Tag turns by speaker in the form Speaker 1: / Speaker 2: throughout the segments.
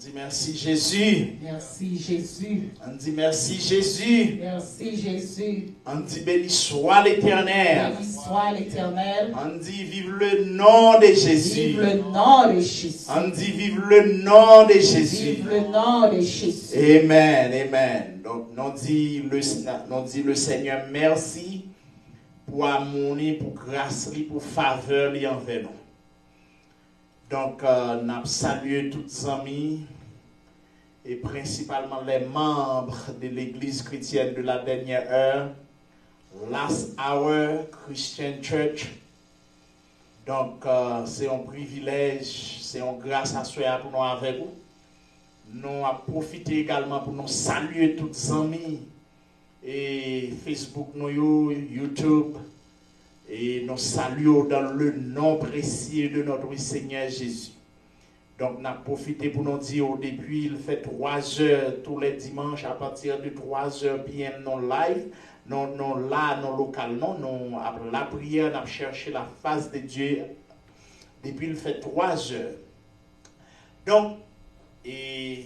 Speaker 1: dit merci Jésus.
Speaker 2: Merci Jésus.
Speaker 1: On dit merci Jésus.
Speaker 2: Merci Jésus.
Speaker 1: On dit béni soit l'Éternel.
Speaker 2: Béni soit l'Éternel.
Speaker 1: On dit vive le nom de Jésus.
Speaker 2: Vive le nom de Jésus.
Speaker 1: On dit vive le nom de Jésus.
Speaker 2: Vive le nom de Jésus.
Speaker 1: Amen, amen. Donc, nous dit le Seigneur merci pour amour, pour grâce, pour faveur envers nous. Donc, nous saluons tous les amis et principalement les membres de l'Église chrétienne de la dernière heure, Last Hour Christian Church. Donc, c'est un privilège, c'est une grâce à soi pour nous avec vous. Nous avons profité également pour nous saluer tous les amis et Facebook, YouTube. Et nous saluons dans le nom précieux de notre Seigneur Jésus. Donc, nous avons profité pour nous dire, depuis, il fait 3 heures tous les dimanches, à partir de 3 heures PM, non live, non là, non local, non, après la prière, nous avons cherché la face de Dieu. Depuis, il fait 3 heures. Donc, et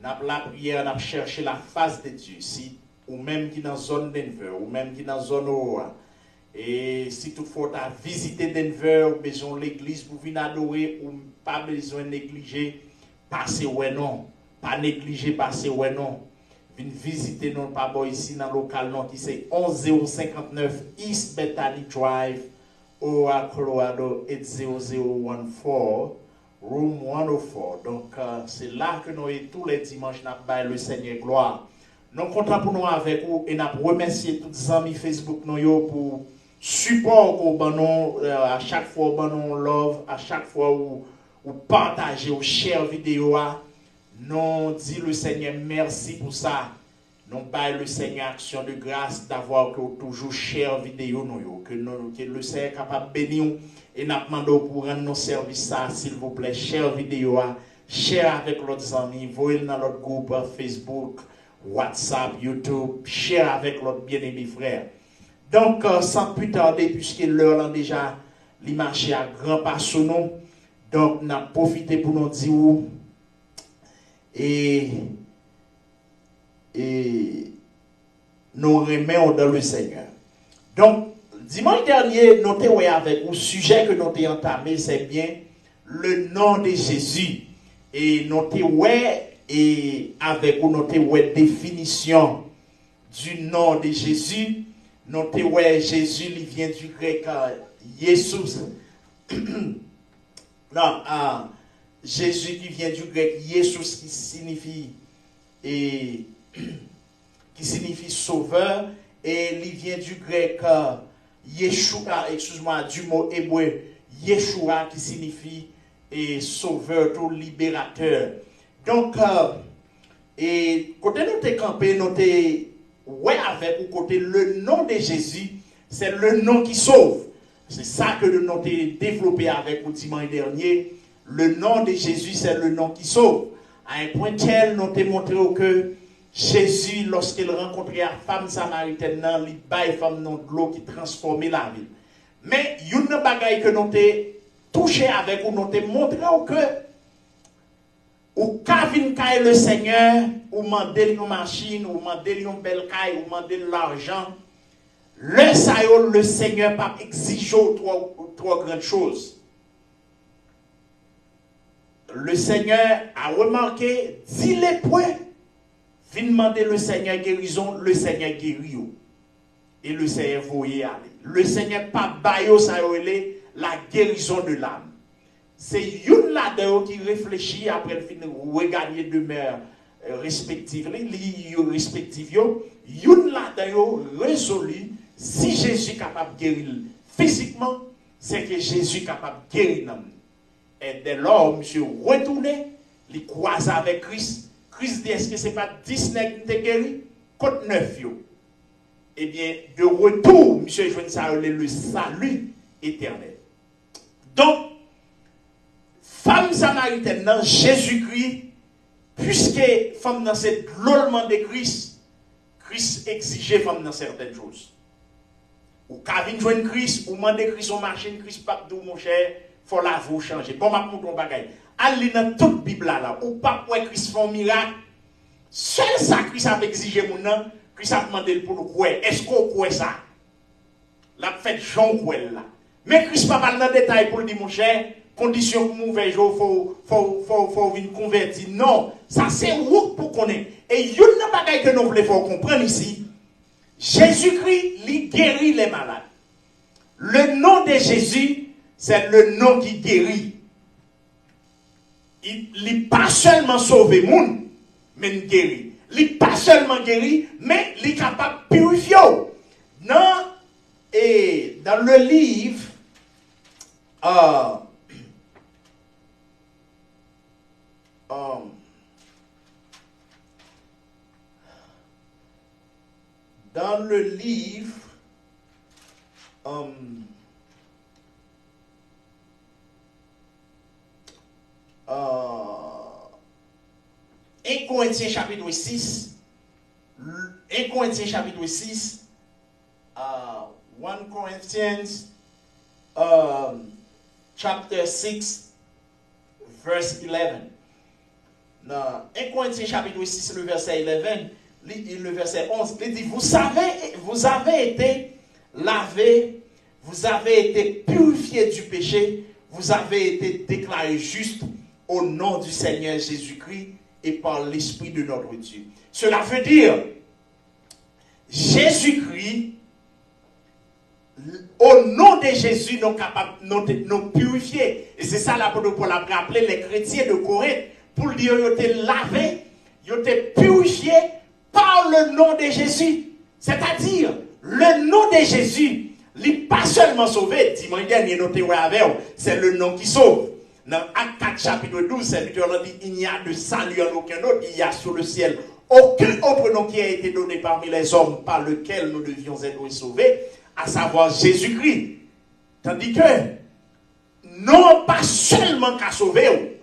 Speaker 1: nous avons la prière, nous avons cherché la face de Dieu. Si, ou même qui est dans la zone Denver, ou même qui est dans la zone Aurora. Et si toutefois tu as visité Denver, ou besoin de l'église pour venir adorer, ou pas besoin de négliger, passez ouais non. Pas négliger, passez ouais non. Venez visiter non pas ici dans le local non qui c'est 11059 East Bethany Drive, Aurora, Colorado 80014, room 104. Donc c'est là que nous tous les dimanches nous avons le Seigneur gloire. Nous sommes contents pour nous avec vous et nous remercions tous les amis Facebook nous pour support au banon à chaque fois au banon love, à chaque fois où partagez ou share vidéo. Nous disons le Seigneur merci pour ça. Nous baillons le Seigneur action de grâce d'avoir toujours share vidéo nous que le Seigneur est capable de bénir et nous demandons pour rendre nos services ça s'il vous plaît share vidéo, share avec l'autre amis, voyez dans notre groupe Facebook, WhatsApp, YouTube, share avec l'autre bien-aimé frère. Donc, sans plus tarder, puisque l'heure est déjà marché à grand pas sur nous, donc, nous avons profité pour nous dire et nous remettons dans le Seigneur. Donc, dimanche dernier, nous avons avec le sujet que nous avons entamé, c'est bien le nom de Jésus. Et nous avons et avec notre définition du nom de Jésus, notre Jésus il vient du grec Jesus. Non, Jésus qui vient du grec Jesus qui signifie sauveur, et il vient du grec Yeshua, excuse-moi, du mot hébreu Yeshua qui signifie sauveur ou libérateur. Donc, et côté nous t'es campé, nous t'es ouais avec ou côté le nom de Jésus, c'est le nom qui sauve. C'est ça que nous avons développé avec le dimanche dernier. Le nom de Jésus, c'est le nom qui sauve. À un point tel, nous t'ai montré que Jésus, lorsqu'il rencontrait la femme samaritaine, il baille femme non de l'eau qui transformait la vie. Mais il y a une bagaille que nous t'ai touché avec ou nous t'ai montré que ou kavin kay le Seigneur, ou mandel une machine, ou mandel une belle caille, ou mandel l'argent, le Seigneur pas exige trois grandes choses. Le Seigneur a remarqué, dit les points, vient demander le Seigneur guérison, le Seigneur guérit. Et le Seigneur voyait aller. Le Seigneur pas bayo ça la guérison de l'âme. C'est une là-dedans qui réfléchit après le film regagner demeure respective, une là-dedans résolu si Jésus est capable de guérir physiquement, c'est que Jésus est capable de guérir. Et dès lors, monsieur retourné, il croise avec Christ. Christ dit, est-ce que ce n'est pas 19 qui est guéri? Côte 9. Eh bien, de retour, monsieur Joël ça le salut éternel. Donc, femme samaritaine, dans Jésus-Christ, puisque femme dans cette l'ollement de Christ, Christ exigeait femme dans certaines choses. Ou Kavin joindre Christ, ou demander Christ au marché, Christ pas tout mon cher, faut la vous changer. Bon, m'a montre un bagage. allez dans toute Bible là, ou pas pour Christ fait un miracle. Seul ça Christ a exigé mon nom, Christ a demandé pour le croire. Est-ce qu'on croit ça? La fête Jean croit là. Mais Christ pas mal dans le détail pour le dire mon cher, condition pour mauvais jour, faut venir convertir. Non, ça c'est route pour connaître. Et il y a une bagaille que nous voulons comprendre ici. Jésus-Christ, il guérit les malades. Le nom de Jésus, c'est le nom qui guérit. Il n'est pas seulement sauvé monde, mais il guérit. Il n'est pas seulement guéri, mais il est capable de purifier. Dans le livre, dans le livre 1 Corinthiens chapitre 6, 1 Corinthiens chapitre 6, 1 Corinthians chapter 6, verse 11. Dans 1 Corinthiens chapitre 6, le verset 11, le verset 11, il dit, vous avez été lavés, vous avez été purifiés du péché, vous avez été déclarés justes au nom du Seigneur Jésus-Christ et par l'Esprit de notre Dieu. Cela veut dire, Jésus-Christ, au nom de Jésus, nous sommes capables de nous purifier. Et c'est ça l'apôtre Paul a rappelé les chrétiens de Corinthe pour dire qu'ils ont été lavés, ils ont été purifiés par le nom de Jésus. C'est-à-dire, le nom de Jésus, il n'est pas seulement sauvé. Dimanche dernier, c'est le nom qui sauve. Dans Acte 4, chapitre 12, serviteur dit, il n'y a de salut en aucun autre, il y a sur le ciel aucun autre nom qui a été donné parmi les hommes par lequel nous devions être sauvés, à savoir Jésus-Christ. Tandis que, non pas seulement qu'à sauver,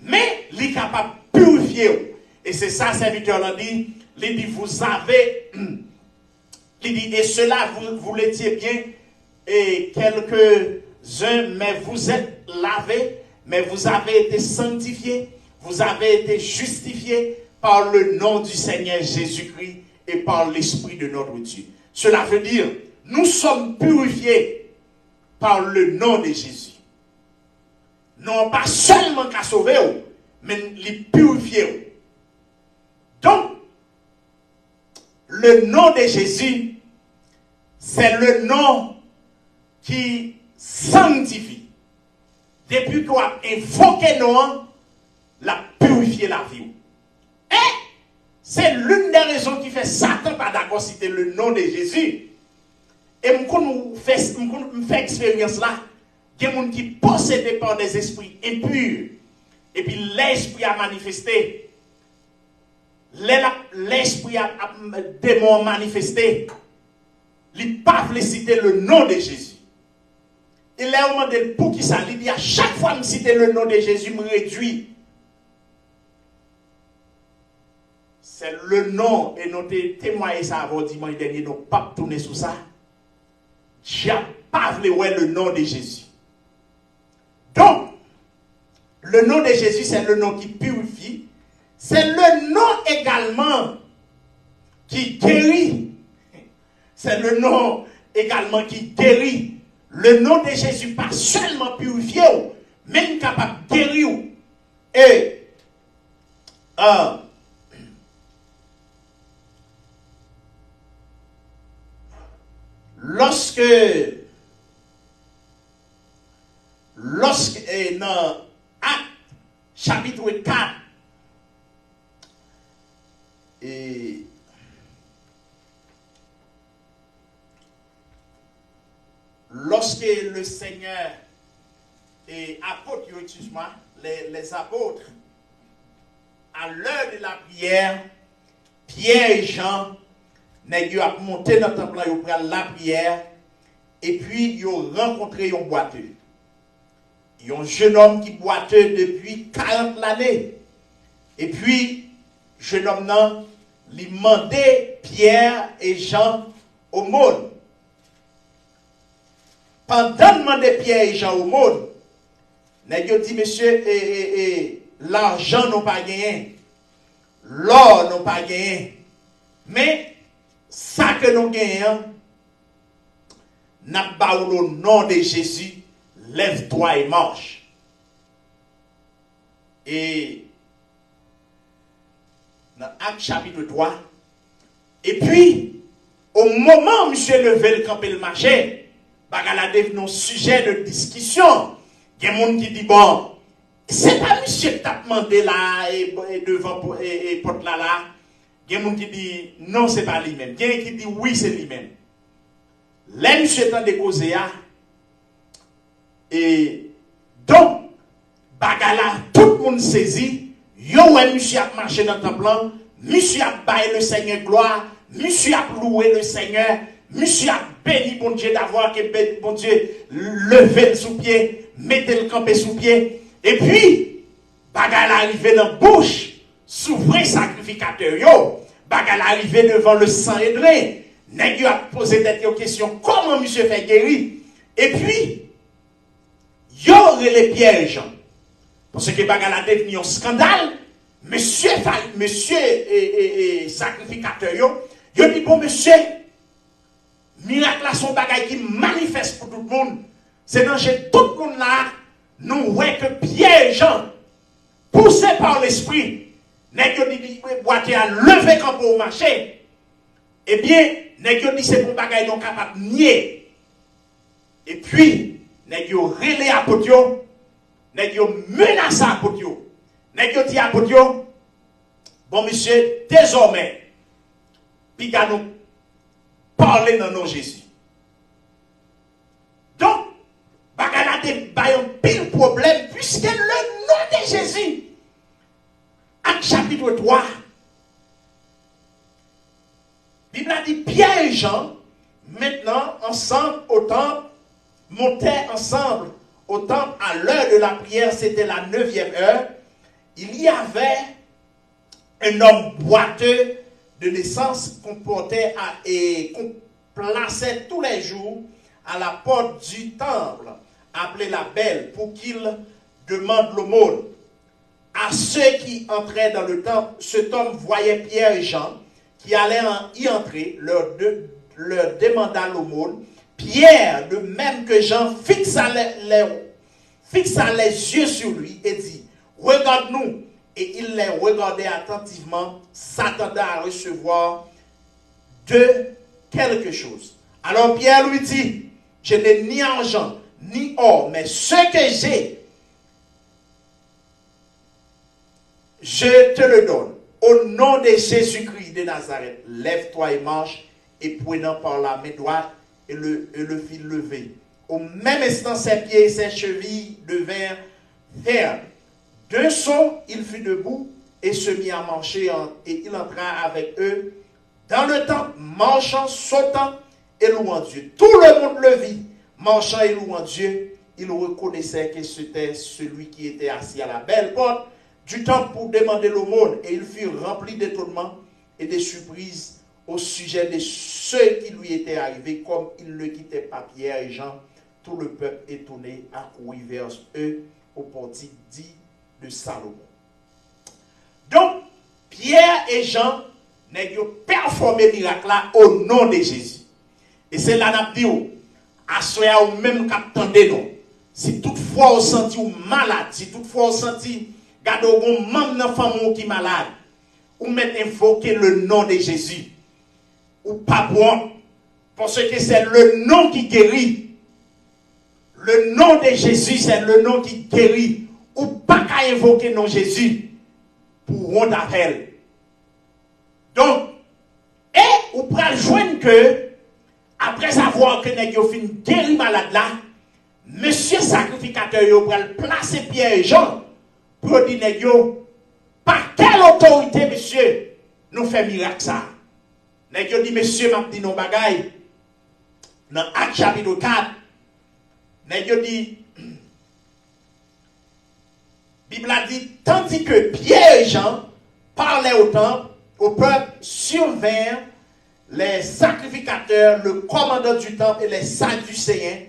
Speaker 1: mais il est capable de purifier. Et c'est ça, serviteur dit, il dit, vous avez, il dit, et cela, vous l'étiez bien, et quelques-uns, mais vous êtes lavés, mais vous avez été sanctifiés, vous avez été justifiés par le nom du Seigneur Jésus-Christ et par l'Esprit de notre Dieu. Cela veut dire, nous sommes purifiés par le nom de Jésus. Non pas seulement qu'à sauver, mais les purifier. Donc, le nom de Jésus, c'est le nom qui sanctifie. Depuis qu'on a invoqué nous, la purifier la vie. Et c'est l'une des raisons qui fait Satan pas d'accord citer le nom de Jésus. Et je fais expérience là. Il y a des gens qui sont possédés par des esprits impurs. Et puis l'esprit a manifesté. L'esprit a démon manifesté. Il ne peut pas citer le nom de Jésus. Il a demandé pour qui ça. Il dit à chaque fois que je cite le nom de Jésus, me réduit. C'est le nom, et nous témoignons ça avant dimanche dernier, nous ne pouvons pas tourner sur ça. Je n'ai pas voulu le nom de Jésus. Donc, le nom de Jésus, c'est le nom qui purifie. C'est le nom également qui guérit. C'est le nom également qui guérit. Le nom de Jésus, pas seulement purifié, mais capable de guérir. Et, lorsque dans Acte chapitre 4 et lorsque le Seigneur et apôtres, excuse-moi, les apôtres, à l'heure de la prière, Pierre et Jean, ils ont monté dans le temple, ils ont pris la prière, et puis ils ont rencontré un boiteux. Il y a un jeune homme qui boiteux depuis 40 années. Et puis, jeune homme là, il demandait Pierre et Jean au monde. Pendant de demander Pierre et Jean au monde, nèg yo dit monsieur l'argent n'ont pas gagné, l'or n'ont pas gagné, mais ça que nous gagnons, n'a pas au nom de Jésus, lève-toi et marche. Et dans Acte chapitre 3, et puis, au moment où monsieur levé le camp et le marché, bagala devenu un sujet de discussion. Il y a des gens qui disent, bon, c'est pas monsieur qui t'a demandé là, et devant et porte là. Il y a des gens qui disent, non, c'est pas lui-même. Il y a des gens qui disent, oui, c'est lui-même. Là, monsieur est en décausé, et donc, bagala, tout le monde saisit, yo, ouais, monsieur a marché dans le temple, monsieur a baillé le Seigneur gloire, monsieur a loué le Seigneur, monsieur a béni bon Dieu d'avoir que bon Dieu levé le sous-pied, mettez le campé sous-pied, et puis, bagal arrivé dans la bouche, s'ouvrir sacrificateur, yo, bagal arrivé devant le sang aidré, nèg yo a posé des questions, comment monsieur fait guérir, et puis, yo les pièges, parce que bagal a devenu un scandale, monsieur sacrificateur, yo dit bon monsieur, miracle là son bagay qui manifeste pour tout le monde. C'est dans tout le monde là, nous voyons que piège, poussé par l'esprit, nèg yo dit boîtier à lever quand pour marcher. Eh bien, nèg yo dit c'est pour bagay non capable nier. Et puis, nèg yo relé apôtre yo, nèg yo menace apôtre yo. Nèg yo dit apôtre yo, bon monsieur, désormais, puis nous parler dans nos Jésus. Donc, bagala de bayon pile problème puisque le nom de Jésus, Acte chapitre 3, Bible a dit Pierre et Jean, maintenant ensemble au temple, montaient ensemble au temple à l'heure de la prière, c'était la 9e heure. Il y avait un homme boiteux de naissance qu'on portait et qu'on plaçait tous les jours à la porte du temple, appelé la Belle, pour qu'il demande l'aumône. À ceux qui entraient dans le temple, cet homme voyait Pierre et Jean qui allaient y entrer, leur demanda l'aumône. Pierre, de même que Jean, fixa les yeux sur lui et dit, regarde-nous. Et il les regardait attentivement, s'attendait à recevoir de quelque chose. Alors Pierre lui dit, je n'ai ni argent, ni or, mais ce que j'ai, je te le donne. Au nom de Jésus-Christ de Nazareth, lève-toi et marche, et prenant par la main droite, et le fit lever. Au même instant, ses pieds et ses chevilles devinrent fermes. D'un saut, il fut debout et se mit à marcher et il entra avec eux dans le temple, marchant, sautant et louant Dieu. Tout le monde le vit, marchant et louant Dieu. Il reconnaissait que c'était celui qui était assis à la belle porte du temple pour demander l'aumône. Et il fut rempli d'étonnement et de surprise au sujet de ceux qui lui étaient arrivés, comme il ne quittait pas Pierre et Jean. Tout le peuple étonné accourut vers eux au portique dit de Salomon. Donc, Pierre et Jean n'ont performé le miracle là au nom de Jésus. Et c'est là qu'on dit, à soya ou même qu'attendez nous. Si toutefois vous sentez malade, si toutefois vous sentez gardez un membre de famille qui est malade, ou même invoquer le nom de Jésus, ou pas bon, parce que c'est le nom qui guérit. Le nom de Jésus, c'est le nom qui guérit. Ou pas qu'à invoquer non Jésus pour rendre appel. Donc, et ou pral joindre que après avoir que nèg yo fin guéri malade là, monsieur sacrificateur yo pral placer Pierre et Jean pour dire nèg yo par quelle autorité monsieur nous fait miracle ça. Nèg yo dit monsieur m'a dit non bagay. Dans Acte chapitre 4, nèg yo dit Bible a dit, tandis que Pierre et Jean parlaient au temple, au peuple, survinrent les sacrificateurs, le commandant du temple et les sadducéens,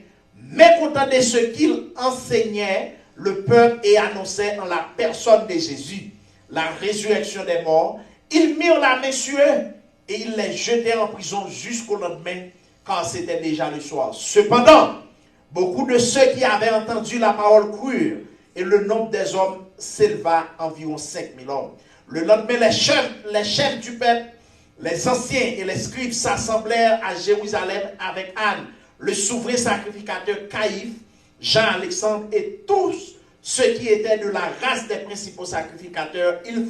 Speaker 1: mécontents de ce qu'ils enseignaient, le peuple et annonçait en la personne de Jésus la résurrection des morts, ils mirent la main sur eux et ils les jetèrent en prison jusqu'au lendemain, quand c'était déjà le soir. Cependant, beaucoup de ceux qui avaient entendu la parole crurent, et le nombre des hommes s'éleva à environ 5000 hommes. Le lendemain, les chefs du peuple, les anciens et les scribes s'assemblèrent à Jérusalem avec Anne, le souverain sacrificateur Caïphe, Jean-Alexandre et tous ceux qui étaient de la race des principaux sacrificateurs. Ils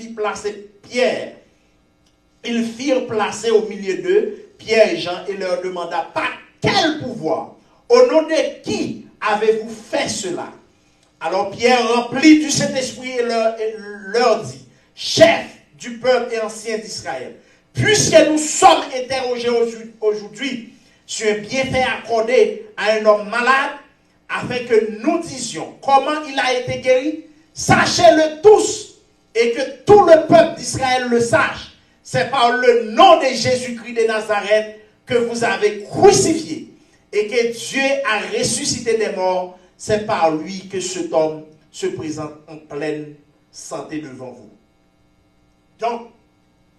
Speaker 1: firent placer au milieu d'eux Pierre et Jean et leur demanda: par quel pouvoir, au nom de qui avez-vous fait cela? Alors Pierre, rempli du Saint-Esprit, leur dit: chef du peuple et ancien d'Israël, puisque nous sommes interrogés aujourd'hui sur un bienfait accordé à un homme malade, afin que nous disions comment il a été guéri, sachez-le tous, et que tout le peuple d'Israël le sache. C'est par le nom de Jésus-Christ de Nazareth que vous avez crucifié, et que Dieu a ressuscité des morts. C'est par lui que cet homme se présente en pleine santé devant vous. Donc,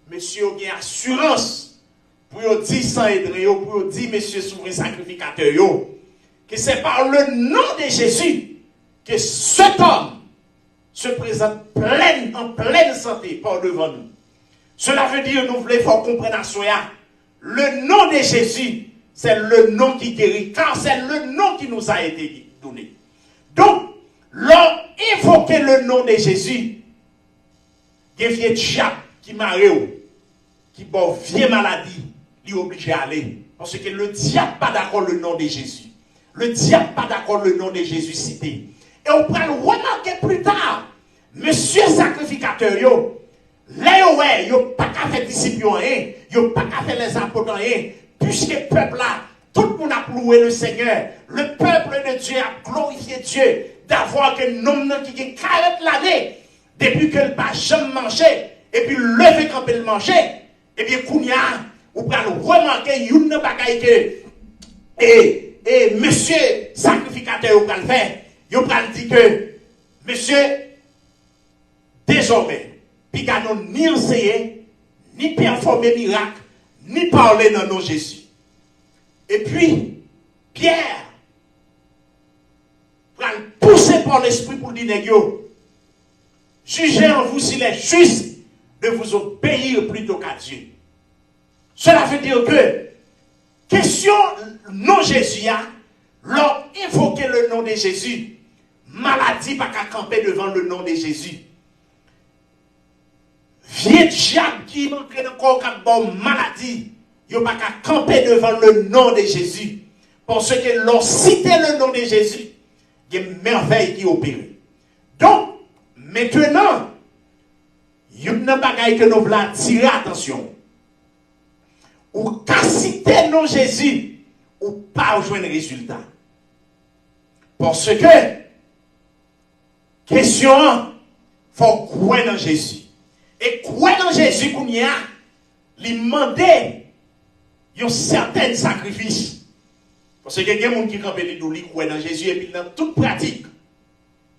Speaker 1: monsieur, il y a assurance pour dire sans aider, pour dire, monsieur souverain sacrificateur, que c'est par le nom de Jésus que cet homme se présente en pleine santé par devant nous. Cela veut dire, nous voulons faire comprendre à Soya, le nom de Jésus, c'est le nom qui guérit, car c'est le nom qui nous a été donné. Donc, l'on évoque le nom de Jésus, il y a un vieux diable qui m'arrête, qui a une vieille maladie, il est obligé d'aller. Parce que le diable n'a pas d'accord le nom de Jésus. Le diable n'a pas d'accord le nom de Jésus cité. Et on peut le remarquer plus tard, monsieur sacrificateur, là, il n'y a pas qu'à faire disciples, il n'y a pas qu'à faire les apôtres, puisque le peuple là, tout le monde a loué le Seigneur. Le peuple de Dieu a glorifié Dieu d'avoir que nous qui a 40 l'année, depuis que le pas jamais mangé, et puis levé quand il mangeait, et bien, Kounia, vous pouvez remarquer, il n'y a pas que, et monsieur sacrificateur, vous pouvez le faire, vous pouvez dire que, monsieur, désormais, puis nous ni enseigner, ni performer miracle, ni parler dans nos Jésus. Et puis, Pierre, va le pousser par l'esprit pour dire, jugez en vous s'il est juste de vous obéir plutôt qu'à Dieu. Cela veut dire que, question non Jésus, l'on évoquer le nom de Jésus, maladie pas qu'à camper devant le nom de Jésus. Vieux diable qui manque encore qu'à bon maladie, il n'y a pas qu'à camper devant le nom de Jésus. Parce que l'on cité le nom de Jésus, il y a une merveille qui opère. Donc, maintenant, il y a une bagaille que nous voulons attirer attention. Ou qu'à citer le nom de Jésus, ou pas rejoindre résultat. Parce que, question, il faut croire dans Jésus. Et croire dans Jésus qu'on y a, lui demander un certain sacrifice. Parce que il y a des gens qui campent les doux, ils croient dans Jésus et puis dans toute pratique.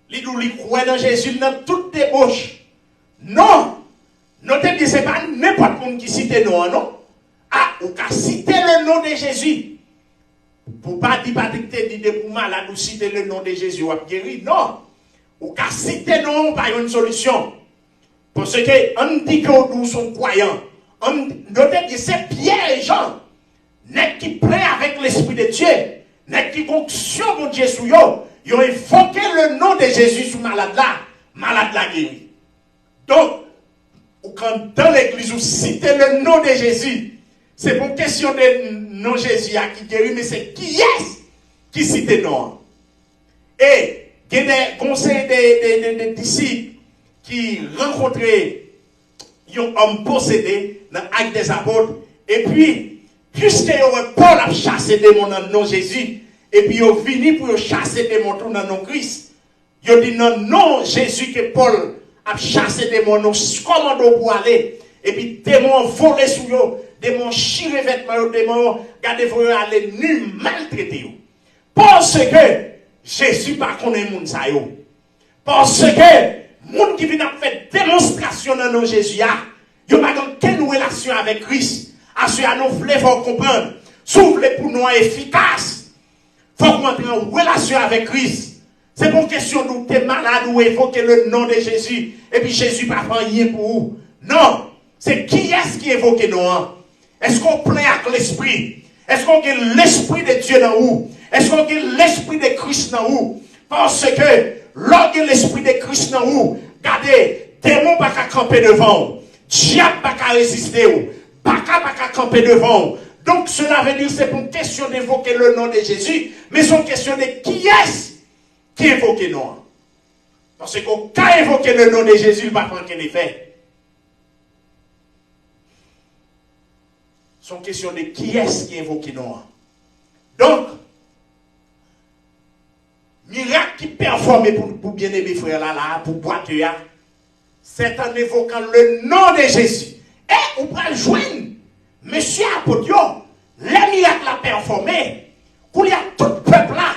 Speaker 1: Les doux, ils croient dans Jésus dans toute débauche. Non! Notez que ce n'est pas n'importe qui cite non, non? Ah, ou qu'à citer le nom de Jésus. Pour pas dire Patrick te dit pour malade ou citer le nom de Jésus ou guéri. Non! Ou qu'à citer non, pas une solution. Parce que on dit que nous sommes croyants. Notez que c'est Pierre et Jean qui prient avec l'Esprit de Dieu, qui fonction de Dieu sur eux. Ils ont invoqué le nom de Jésus sur malade là guéri. Donc, quand dans l'église vous citez le nom de Jésus, c'est pour question de nom Jésus qui guérit, mais c'est qui est qui cite le nom. Et il y a des conseils des disciples qui rencontraient un homme possédé dans l'acte des apôtres. Et puis, puisque Paul a chassé des démons dans le nom de Jésus, et puis il est venu pour chasser des démons dans le nom de Christ, il a dit non, non, Jésus que Paul a chassé des démons, nous commandons pour aller, et puis des démons volés sur eux, des démons chirés vêtements, des démons gardez-vous aller nus, maltraités. Parce que Jésus ne connaît pas les gens. Parce que, monde qui vient faire démonstration dans nos Jésus, il n'y a pas aucune relation avec Christ. À ce à nous voulons comprendre. S'ouvre pour nous efficace. Il faut rentrer en relation avec Christ. C'est pour une question d'où tu es malade ou évoquer le nom de Jésus. Et puis Jésus n'a pas rien pour vous. Non. C'est qui est-ce qui évoque nous? Est-ce qu'on plaît avec l'esprit? Est-ce qu'on a l'esprit de Dieu dans vous? Est-ce qu'on a l'esprit de Christ dans vous? Parce que, lorsque l'esprit de Christ dans vous, regardez, démon pas qu'à camper devant, diable pas qu'à résister, pas qu'à camper devant. Donc cela veut dire c'est pour une question d'évoquer le nom de Jésus, mais c'est une question de qui est-ce qui évoque le nom. Parce qu'on peut évoquer le nom de Jésus, il ne va pas prendre qu'un effet. C'est une question de qui est-ce qui évoque le nom. Donc, miracle qui performe pour bien-aimer frère là, pour boiter, c'est en évoquant le nom de Jésus. Et on peut joindre Monsieur Apotio, les miracles a performé, qu'il y a tout le peuple là.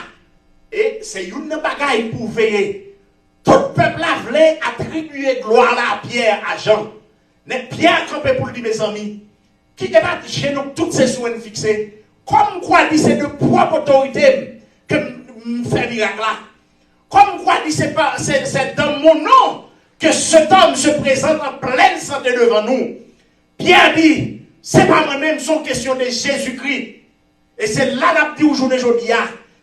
Speaker 1: Et c'est une bagaille pour veiller. Tout le peuple là voulait attribuer gloire à Pierre, à Jean. Mais Pierre campé pour lui, mes amis, qui débat chez nous toutes ces soins fixés. Comme quoi dit c'est de propre autorité que fait miracle là. Comme quoi dit c'est dans mon nom que cet homme se présente en pleine santé devant nous. Pierre dit, c'est pas moi-même, c'est une question de Jésus-Christ. Et c'est là qu'on dit aujourd'hui,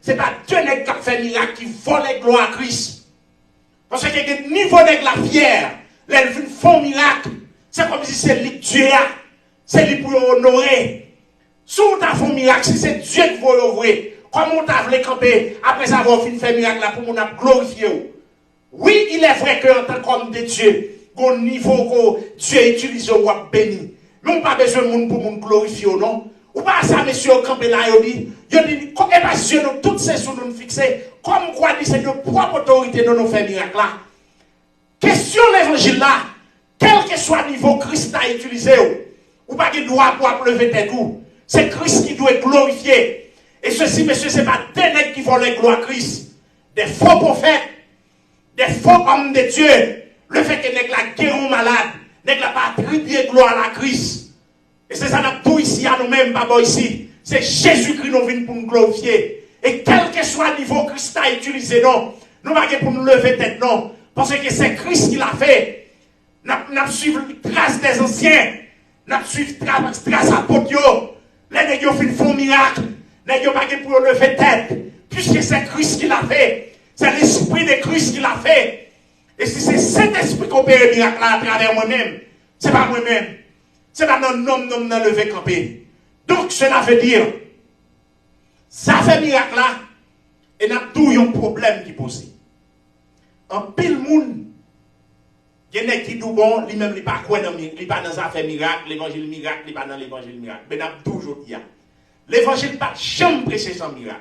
Speaker 1: c'est pas deux nègres qui ont fait miracle qui volent la gloire à Christ. Parce que le niveau de la fière, les font miracle, c'est comme si c'est lui Dieu, c'est lui pour honorer. Si on a fait miracle, si c'est Dieu qui va l'ouvrir, comme on t'a voulu camper après avoir fini de faire miracle là pour nous glorifier. Oui, il est vrai qu'en tant qu'homme de Dieu, au niveau que Dieu utilise ou béni. Mais on n'a pas besoin de monde pour nous glorifier, non? Ou pas ça, monsieur, au campé là, il dit, comme et pas Dieu, nous, toutes ces choses nous fixées, comme quoi dit, c'est de propre autorité de nous faire miracle là. Question l'évangile là, quel que soit le niveau Christ a utilisé, ou pas qu'il doit pouvoir lever tête ou, c'est Christ qui doit être glorifié. Et ceci, monsieur, c'est pas des nègres qui volent la gloire à Christ, des faux prophètes, des faux hommes de Dieu, le fait que nègres la guérissent malade, nègres la pas attribué gloire à la Christ. Et c'est ça nous tout ici à nous-mêmes, papa ici. C'est Jésus-Christ nous vient pour nous glorifier. Et quel que soit le niveau Christ a utilisé, non, nous ne pouvons pas nous lever tête, non. Parce que c'est Christ qui l'a fait. Nous suivons la trace des anciens. Nous suivons la trace à Potio. Les nègres font miracle. Les nègres pas pour lever tête. Puisque c'est Christ qui l'a fait. C'est l'esprit de Christ qui l'a fait. Et si c'est cet esprit qui opère miracle à travers moi-même, c'est pas moi-même. C'est pas non dans lever campé. Donc cela veut dire, ça fait miracle là, et n'a tout un problème qui pose. En pile monde, il y en a qui disent bon, lui-même il pas quoi dans il pas dans ça fait miracle, l'évangile miracle, il pas dans l'évangile miracle. Mais n'a toujours dit l'évangile pas jamais prêché sans miracle.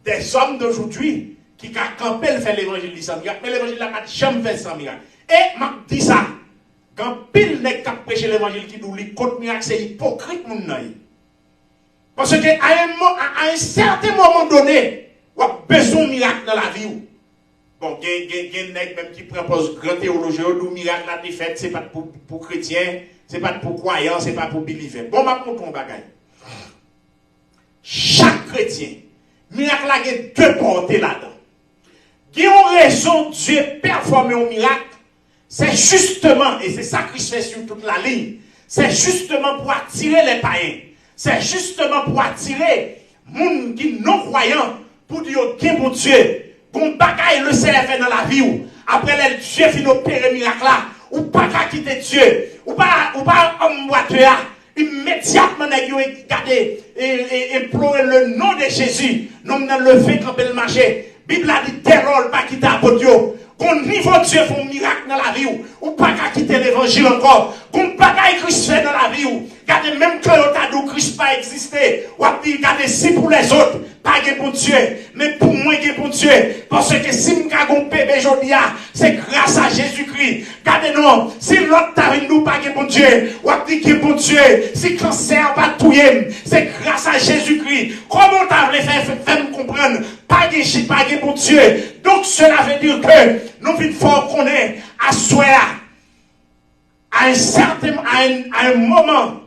Speaker 1: Des hommes d'aujourd'hui qui ont campé faire l'évangile sans miracle, mais l'évangile n'a pas jamais fait sans miracle. Et m'a dit ça. Quand pile n'est qu'à prêcher l'évangile qui nous lit contre miracle, c'est hypocrite mon naïf. Parce qu'à un certain moment donné, on a besoin de miracle dans la vie. Bon, il y a des même qui propose grand théologie, le miracle là de fait, c'est pas pour chrétiens, c'est pas pour croyants, c'est pas pour believer. Bon, ma pour ton bagage. Chaque chrétien, miracle là, il y a deux portées là-dedans. Il y a une raison Dieu performer un miracle. C'est justement, et c'est ça que je fais sur toute la ligne, c'est justement pour attirer les païens. C'est justement pour attirer les gens qui sont non-croyants, pour dire, ok, mon Dieu, bon bagaille le Seigneur fait dans la vie, après le Dieu finit opérer miracle là, ou pas qu'à quitter Dieu, ou pas emboîter, immédiatement, regardez, et implorer le nom de Jésus, non, dans le fait quand le marché. Bible a dit, terror, pas quitter à Dieu. Qu'on niveau Dieu fait un miracle dans la vie ou pas qu'à quitter l'évangile encore. Qu'on pas qu'à Christ fait dans la vie ou. Regardez, même quand on a dit Christ pas existé, ou a dit, regardez, si pour les autres, pas que pour Dieu, mais pour moi que pour Dieu. Parce que si m'ka gon bébé jodia, c'est grâce à Jésus-Christ. Gardez-nous, si l'autre t'a nous pas bon Dieu, ou a dit que bon Dieu, si cancer pas tout c'est grâce à Jésus-Christ. Comment t'as voulu faire me comprendre? Pas de bon Dieu. Donc cela veut dire que nous vite fort qu'on est à soi à un moment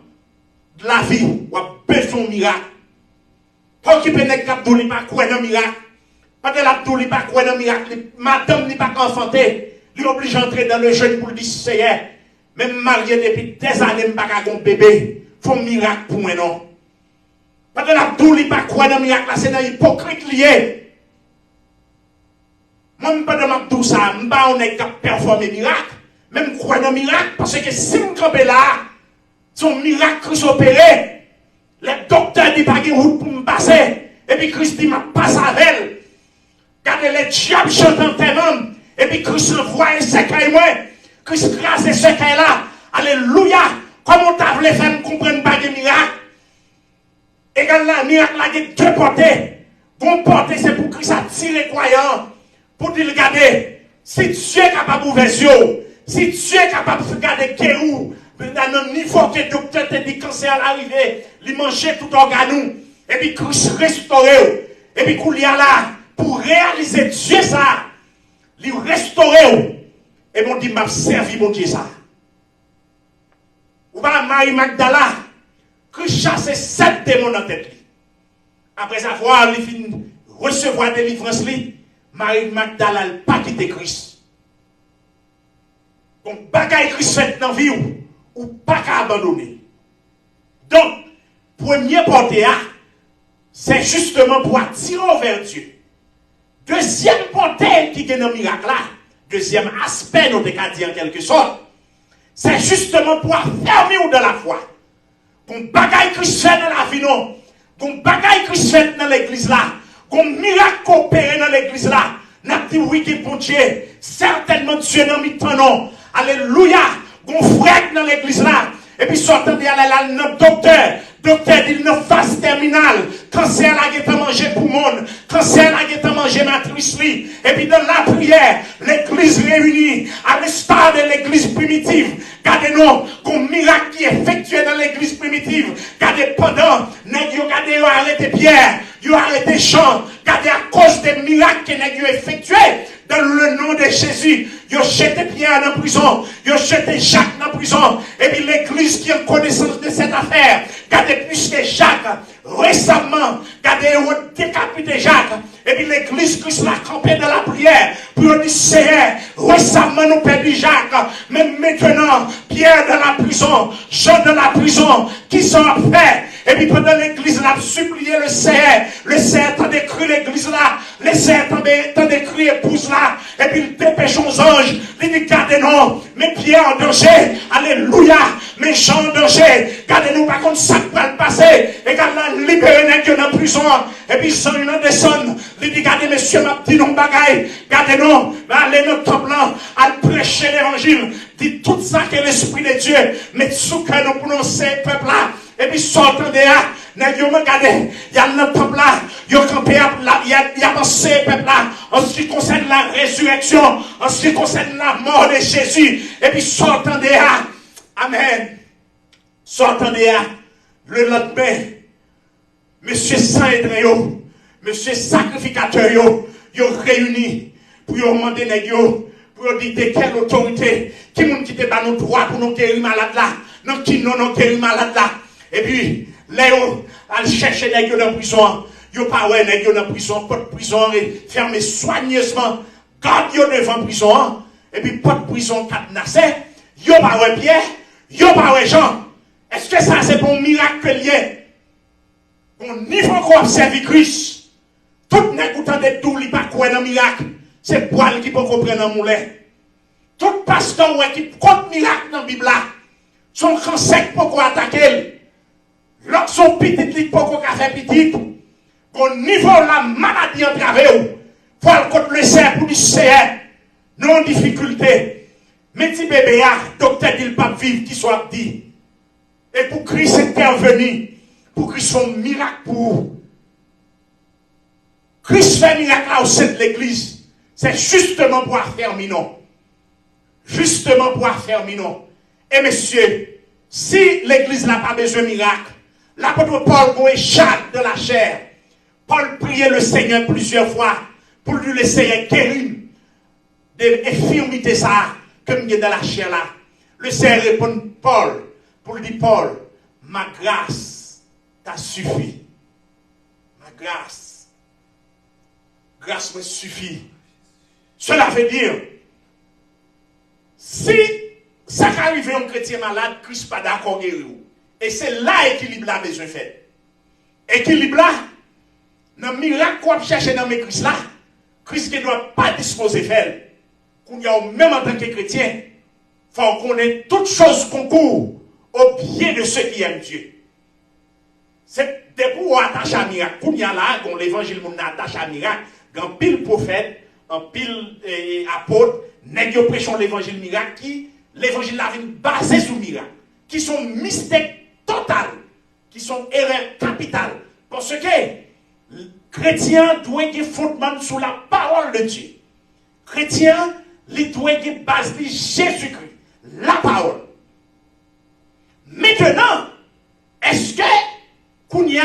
Speaker 1: de la vie, ou a besoin de miracle. Pour qu'il peut être capable de pas quoi dans miracle. Pas de l'abdouli pas quoi dans miracle. Madame n'est pas enfanté. Il est obligé d'entrer dans le jeûne pour le dire Seigneur. Même marié depuis des années, pas qu'un bébé. Faut un miracle pour moi non. Pas de l'abdouli pas quoi dans miracle. Là c'est dans hypocrite lié. Moi pas de m'abdou ça. M'pas on est capable de performer miracle. Même quoi dans miracle parce que si me camper là, son miracle qui s'opérer. Les docteurs disent pas qu'il y a une route pour me passer. Et puis Christ dit m'a passe avec elle. Regardez les diables chantant tes membres. Et puis Christ envoie un secret moi. Christ grâce ce secret là. Alléluia. Comment t'as voulu faire me comprendre pas de miracle? Et quand la miracle là, il y a deux portées. Bon portée c'est pour Christ attire les croyants. Pour dire regardez. Si tu es capable d'ouvrir les yeux. Si tu es capable de regarder Kéhou. Dans le niveau que le docteur te dit cancer à l'arrivée, il mangeait tout organe. Et puis Christ restauré. Et puis qu'il y a là, pour réaliser Dieu ça, il restauré. Et mon dit, m'a servi mon Dieu ça. Ou pas Marie Magdala, Christ chasse 7 démons dans la tête. Après avoir recevoir délivrance, Marie Magdala n'a pas quitté Christ. Donc, bagaille Christ fait dans la vie ou pas qu'à abandonner. Donc, premier porté, c'est justement pour attirer vers Dieu. Deuxième porté qui est dans le miracle là, deuxième aspect, nous devons dire en quelque sorte, c'est justement pour affermir dans la foi. Qu'on bagaille Christ fait dans la vie, non. Qu'on bagaille Christ fait dans l'église là. Qu'on miracle opéré dans l'église là. N'a dit oui que bon Dieu, certainement Dieu n'a mis ton nom. Alléluia. Qu'on frère dans l'église là. Et puis sortant de là, notre docteur dit une phase terminale. Cancer là qui est mangé pour le monde. Cancer là qui est mangé matrice. Et puis dans la prière, l'église réunie, à l'instar de l'église primitive. Regardez-nous, qu'on miracle qui est effectué dans l'église primitive. Regardez pendant, regardez, ils ont arrêté Pierre, ils ont arrêté Jean. Regardez à cause des miracles qu'ils ont effectués. Dans le nom de Jésus, ils ont jeté Pierre dans la prison, ils ont jeté Jacques dans la prison, et puis l'église qui a connaissance de cette affaire, regardez puisque Jacques, récemment, regardez, ils ont décapité Jacques, et puis l'église qui l'a campé dans la prière, pour dire, Seigneur, récemment nous perdu Jacques, mais maintenant, Pierre dans la prison, Jean dans la prison, qui sont fait, et puis pendant l'église l'a supplié le Seigneur t'a décrit l'église là, le Seigneur t'a décrit épouse là, et puis il dépêche aux anges, il dit gardez-nous, mais Pierre en danger, alléluia, mais Jean en danger, gardez-nous par contre ça va le passer, et gardez-nous libérer les dans la prison, et puis sans une descend, il dit gardez messieurs, ma petite non bagaille, gardez-nous, allez dans le temple là, à prêcher l'évangile, dit tout ça que l'esprit de Dieu, mais sous que nous prononcer peuple là, et puis sortant de là, nous regardez, il y a le temple là, il y a pensé peuple là, en ce qui concerne la résurrection, en ce qui concerne la mort de Jésus, et puis sortant de là, amen, sortant de là, le lendemain, monsieur Saint-Edré, monsieur sacrificateur, ils réunis pour demander pour dire de quelle autorité, qui nous qui te bat nos droits pour nous guérir malade là, non qui nous guérir malade là. Et puis, Léo, elle cherche les gens dans la prison. Yo pas ouais les gens dans la prison, pas de prison, fermé soigneusement. Garde yo devant la prison. Et puis, pas de prison cadenassé. Yo pas ouais Pierre, yo pas ouais Jean. Est-ce que ça c'est pour un miracle lié? Au niveau qu'on observe Christ, tout n'est qu'autant de tout, il pas quoi dans le miracle. C'est poil qui peut comprendre dans le moulin. Tout pasteur qui compte miracle dans la Bible là, son grand sec pour attaquer. Lorsque son petit lit pour faire petit, au niveau de la maladie entravée, il faut le laisser pour dire c'est non difficulté. Mais si bébé a, docteur dit pas vivre, qui soit dit. Et pour Christ intervenir, pour Christ soit miracle pour Christ fait miracle au sein de l'église. C'est justement pour affermir non. justement pour affermir nous. Et messieurs, si l'église n'a pas besoin de miracle, l'apôtre Paul échappe de la chair. Paul priait le Seigneur plusieurs fois pour lui laisser guérir des infirmités ça, comme il est dans la chair là. Le Seigneur répond Paul, pour lui dire Paul, ma grâce t'a suffi. Ma grâce me suffit. Cela veut dire, si ça arrive à un chrétien malade, Christ n'est pas d'accord guérir. Et c'est là l'équilibre là besoin fait. Équilibre là, dans le miracle qu'on cherche dans mes Christ là, Christ ne doit pas disposer faire. Qu'on y a même en tant que chrétien, il faut qu'on ait toutes choses concourent au bien de ceux qui aiment Dieu. C'est des pour attacher à miracle. Qu'on y a là, quand l'évangile nous attache à miracle, quand pile prophète, en pile apôtre, nèg yo prêchons l'évangile miracle qui l'évangile la vie basé sur miracle, qui sont mystères total, qui sont erreurs capitales. Parce que chrétien doit être fondement sur la parole de Dieu. Chrétien, il doit être base de Jésus-Christ, la parole. Maintenant, est-ce que qu'on y a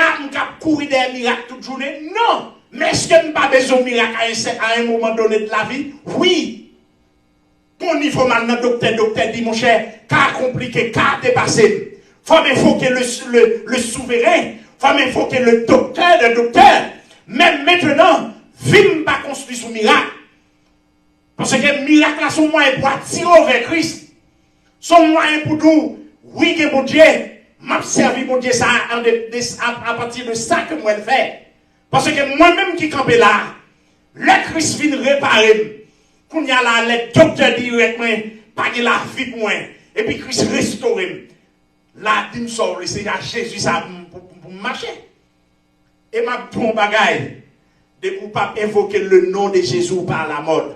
Speaker 1: courir des miracles toute journée? Non. Mais est-ce que nous pas besoin de miracle à un moment donné de la vie? Oui. Ton niveau maintenant, docteur dit, mon cher, qu'a compliqué, qu'a dépassé. Faut m'invoquer le souverain. Faut m'invoquer le docteur. Même maintenant, vim pas construit sous miracle. Parce que les miracles là sont moyens pour attirer vers Christ. Sont moyens pour nous, oui, que mon Dieu, m'a servi mon Dieu ça à partir de ça que moi je fais. Parce que moi-même qui campe là, le Christ vient réparer. Qu'on y a là, le docteur directement, pas de la vie pour moi. Et puis Christ restaure. Là, il me sort, c'est à Jésus ça pour marcher. Et ma bon bagaille, de pour pas évoquer le nom de Jésus par la mode.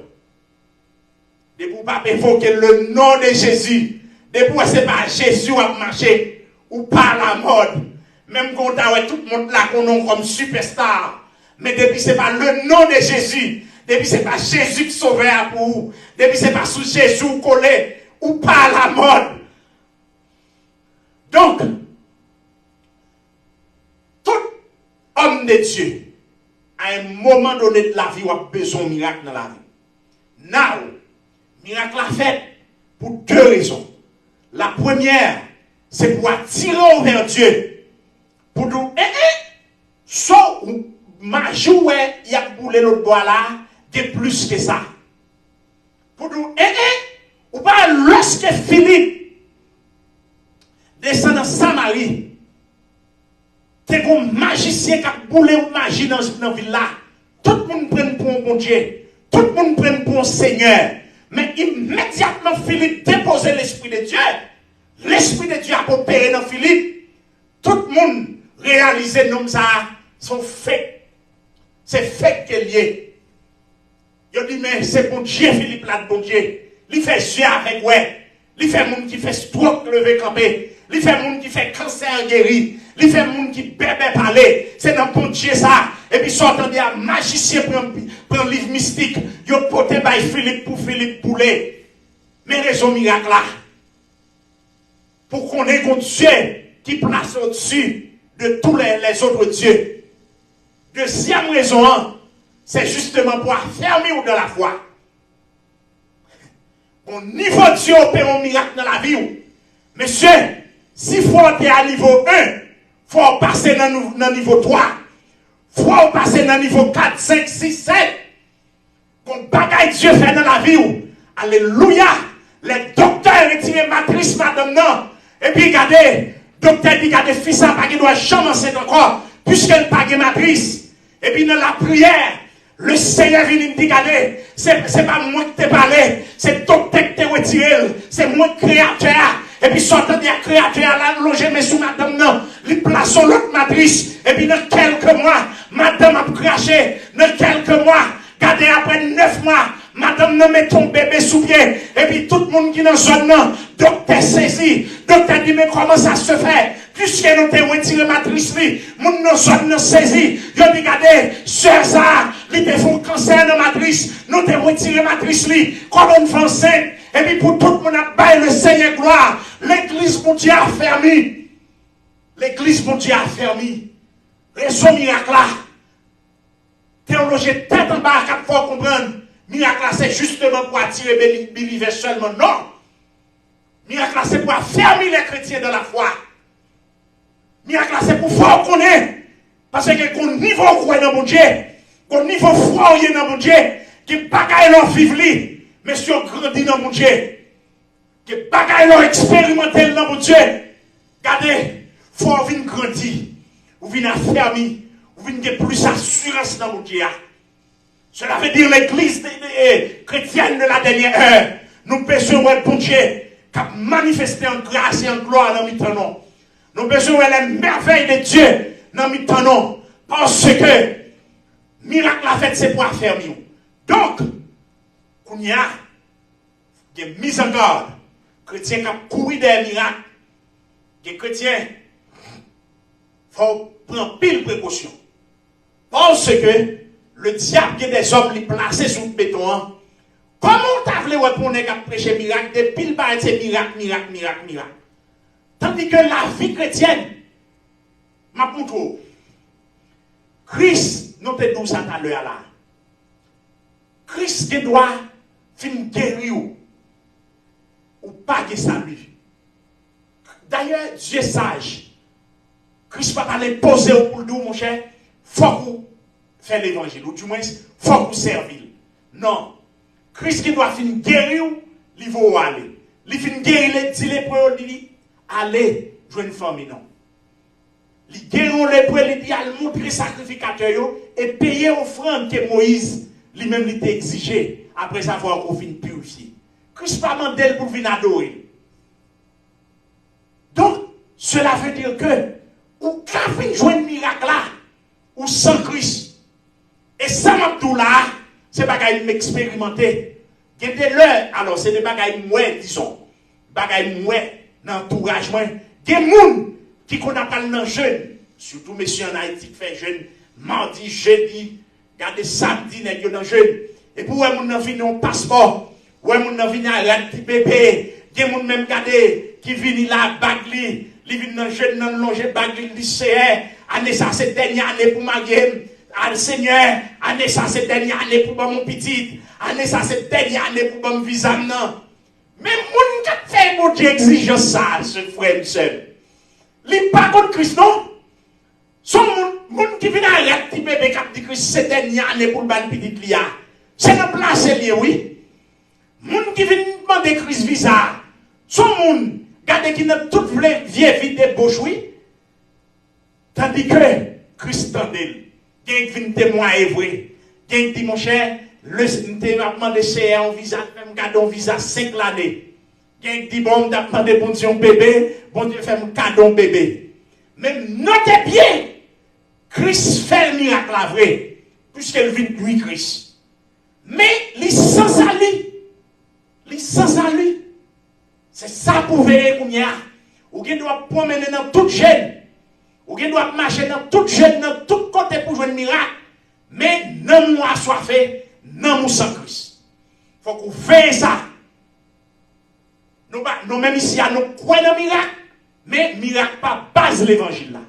Speaker 1: De pour pas évoquer le nom de Jésus. De pour c'est pas Jésus à marcher ou par la mode. Même quand on a tout le monde là qu'on a comme superstar. Mais depuis c'est pas le nom de Jésus. Depuis c'est pas Jésus qui sauve pour vous. Depuis c'est pas sous Jésus collé ou par la mode. Donc, tout homme de Dieu, à un moment donné de la vie, a besoin de miracle dans la vie. Now, miracle a fait pour deux raisons. La première, c'est pour attirer vers Dieu. Pour nous, sauf ma joue, il y a boulé l'autre bois là, de plus que ça. Pour nous, ou pas lorsque Philippe descend dans Samarie, c'est comme magicien qui a boulé ou magie dans la ville là. Tout le monde prend pour un bon Dieu. Tout le monde prend pour un Seigneur. Mais immédiatement, Philippe déposait l'Esprit de Dieu. L'Esprit de Dieu a opéré dans Philippe. Tout le monde réalisait non ça, sont faits. C'est fait qu'il y est. Il dit, mais c'est bon Dieu, Philippe, là, bon Dieu. Il fait Dieu avec ouais. Il fait monde qui fait stroke levé campé. Il fait monde qui fait cancer guéri. Il fait monde qui bébé parler. C'est dans bon Dieu ça. Et puis, sortant de un magicien pour un livre mystique. Il a porté par Philippe pour Philippe Poulet. Mais raison miracle là. Pour qu'on ait un Dieu qui place au-dessus de tous les autres dieux. Deuxième raison, c'est justement pour affermir dans la foi. Au niveau de Dieu opère un miracle dans la vie. Monsieur, s'il faut être à niveau 1, il faut passer dans le niveau 3. Il faut passer dans le niveau 4, 5, 6, 7. Qu'on bagaille Dieu fait dans la vie. Alléluia. Les docteurs retirent matrice madame non. Et puis regardez, docteur dit regardez fils ça pas qu'il doit jamais enceinte encore puisqu'elle pas de matrice. Et puis dans la prière, le Seigneur vient me dire regardez, c'est pas moi qui t'ai parlé, c'est docteur qui t'a retiré, c'est moi créateur. Et puis sortant de la créature là loger mais sous madame non, il place l'autre matrice et puis dans quelques mois, madame a craché, dans quelques mois, regardez après 9 mois, madame ne met ton bébé sous pied. Et puis tout le monde qui est dans zone non, docteur saisi. Docteur dit mais comment ça se fait? Puisque nous t'avons retiré matrice, mon dans zone non saisi. Je dis regardez, sœur ça, Ils te font cancer dans la matrice. Nous te retiré la matrice, comme une femme enceinte. Et puis pour tout le monde, le Seigneur gloire. L'église, mon Dieu, a fermé. L'église, mon Dieu, a fermé. Raison miracle là. Théologie tête en bas, quatre fois comprendre. Miracle là, c'est justement pour attirer les believers seulement. Non. Miracle là, c'est pour fermer les chrétiens dans la foi. Miracle là, c'est pour faire connaître. Parce que qu'on niveau croit dans mon Dieu, qu'on niveau foi dans mon Dieu, qui bagaille leur vivre li, mais si on grandit dans mon Dieu, qui bagaille leur expérimenter dans mon Dieu, regardez, faut venir grandir, ou venir affermir, ou venir plus assurance dans mon Dieu. Cela veut dire l'église chrétienne de la dernière heure, nous besoin de bon Dieu, qui a manifesté en grâce et en gloire dans notre nom. Nous besoin de la merveille de Dieu dans notre nom. Parce que miracle la fête, c'est pour affermir. Donc, il y a des mises en garde. Chrétiens qui ont couru des miracles. Les chrétiens, il faut prendre pile précaution. Parce que le diable a des hommes les placés sous le béton. Comment tu voulu répondre à prêcher miracle? Des piles par c'est miracle. Tandis que la vie chrétienne, ma poutre, Christ, nous te dit ça à l'heure là. Christ qui doit finir guérir ou pas que salut. D'ailleurs, Dieu est sage. Christ va aller poser au pour nous, mon cher. Faut vous faire l'évangile. Ou du moins, faut vous servir. Non. Christ qui doit finir guérir, il va aller. Il finit guérir, il dit les pour lui, allez, jouer une famille, non. Il guérit les pour lui, il a montré sacrificateur et payer offrande que Moïse lui-même lui t'a exigé après avoir qu'on finit purifier. Christ pas mandé pour venir adorer. Donc, cela veut dire que, ou quand vous jouez un miracle là, ou sans Christ, et sans Abdullah, c'est pas qu'il m'expérimenter. Il y a des leurs, alors c'est des bagailles moins, disons, bagailles moins, dans l'entourage moins. Il y a des gens qui connaissent pas le jeune, surtout messieurs en Haïti qui fait jeune, mardi, jeudi, regardez samedi, n'est-ce pas jeune. Et pour eux, nous avons un passeport, ouais, nous avons un petit bébé, il y a des gens même qui viennent là, bagli, ils viennent dans jeune, dans longer bagli, lycéen, année ça c'est dernière année pour ma game. Ah, Seigneur, année ça c'est dernière année pour mon petit, année ça c'est dernière année pour mon visa. Non. Mais mon qui fait mon Dieu exige ça, ce frère seul. Il pas contre Christ, non? Son moun qui vient à un petit bébé qui dit que c'est dernière année pour le petit lia. C'est un place lié, oui. Moun qui vient demander Christ visa. Son moun, regardez qui n'a toute vieille vie de bouche, oui. Tandis que Christ tendait. Quelqu'un qui vient témoigner vrai. Quelqu'un qui dit, mon cher, le développement de CR, on visa, même cadeau, on visa 5 l'année. Quelqu'un qui dit, bon, on a demandé bon Dieu un bébé, bon Dieu fait un cadeau bébé. Même notez bien, Christ fait le miracle la vrai, puisqu'elle vient de lui, Christ. Mais, les sans salut, c'est ça pour veiller qu'on y a. Ou qui doit promener dans toute jeune. Ou qui doit marcher dans toute jeune, dans tout côté pour jouer un miracle. Mais non moi assoiffé, non moi sans Christ. Il faut qu'on veille ça. Nous même ici, nous croyons dans le miracle. Mais miracle pas base l'évangile là.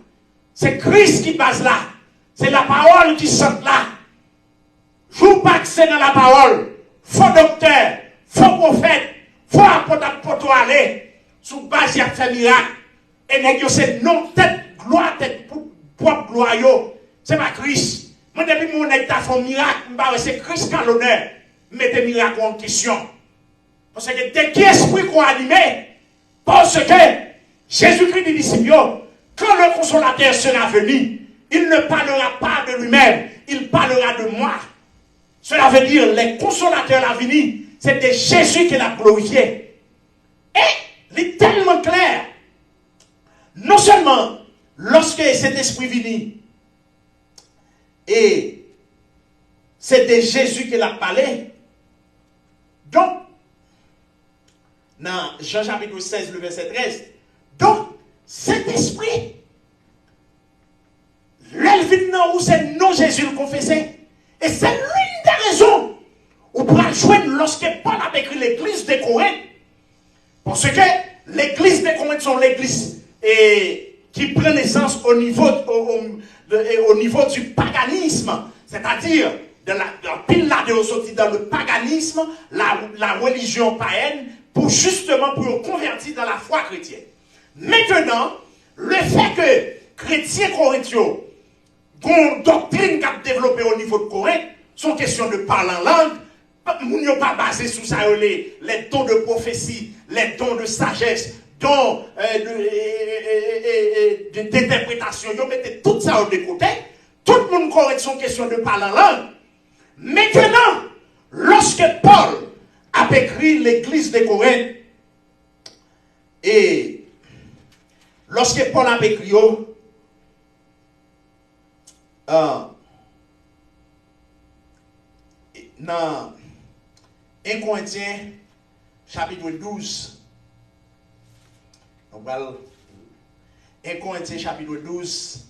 Speaker 1: C'est Christ qui base là. C'est la parole qui sort là. Joue pas que c'est dans la parole. Faux docteur, faux prophète, faux apôtre pour toi aller. Sous base, il y a fait miracle. Et négocier c'est non tête gloire, tête propre gloire. C'est pas Christ. Moi, depuis mon état fait miracle, c'est Christ qui a l'honneur. Mettez miracle en question. Parce que dès qu'il esprit qu'on animé, parce que Jésus-Christ dit disciples, quand le consolateur sera venu, il ne parlera pas de lui-même, il parlera de moi. Cela veut dire, les consolateurs à venir, c'était Jésus qui l'a glorifié. Et, il est tellement clair, non seulement, lorsque cet esprit venu, et c'était Jésus qui l'a parlé, donc, dans Jean chapitre 16, le verset 13, donc, cet esprit, l'elvin où c'est non Jésus le confessé, Et c'est l'une des raisons où pour joindre lorsque Paul a écrit l'église de Corinthe. Parce que l'église de Corinthe sont l'église qui prend naissance au niveau du paganisme. C'est-à-dire, dans pile là de sortir dans le paganisme, la religion païenne, pour justement pour convertir dans la foi chrétienne. Maintenant, le fait que chrétiens corinthiens une doctrine qui a développé au niveau de Corinthe, sont questions de parler en langue, nous n'avons pas basé sur ça les dons de prophétie, les dons de sagesse, dons d'interprétation, ils mettez tout ça de côté. Tout le monde correct sont questions de parler en langue. Maintenant, lorsque Paul a écrit l'église de Corinthe, et lorsque Paul a écrit, dans 1 Corinthiens chapitre 12, on va 1 Corinthiens chapitre 12,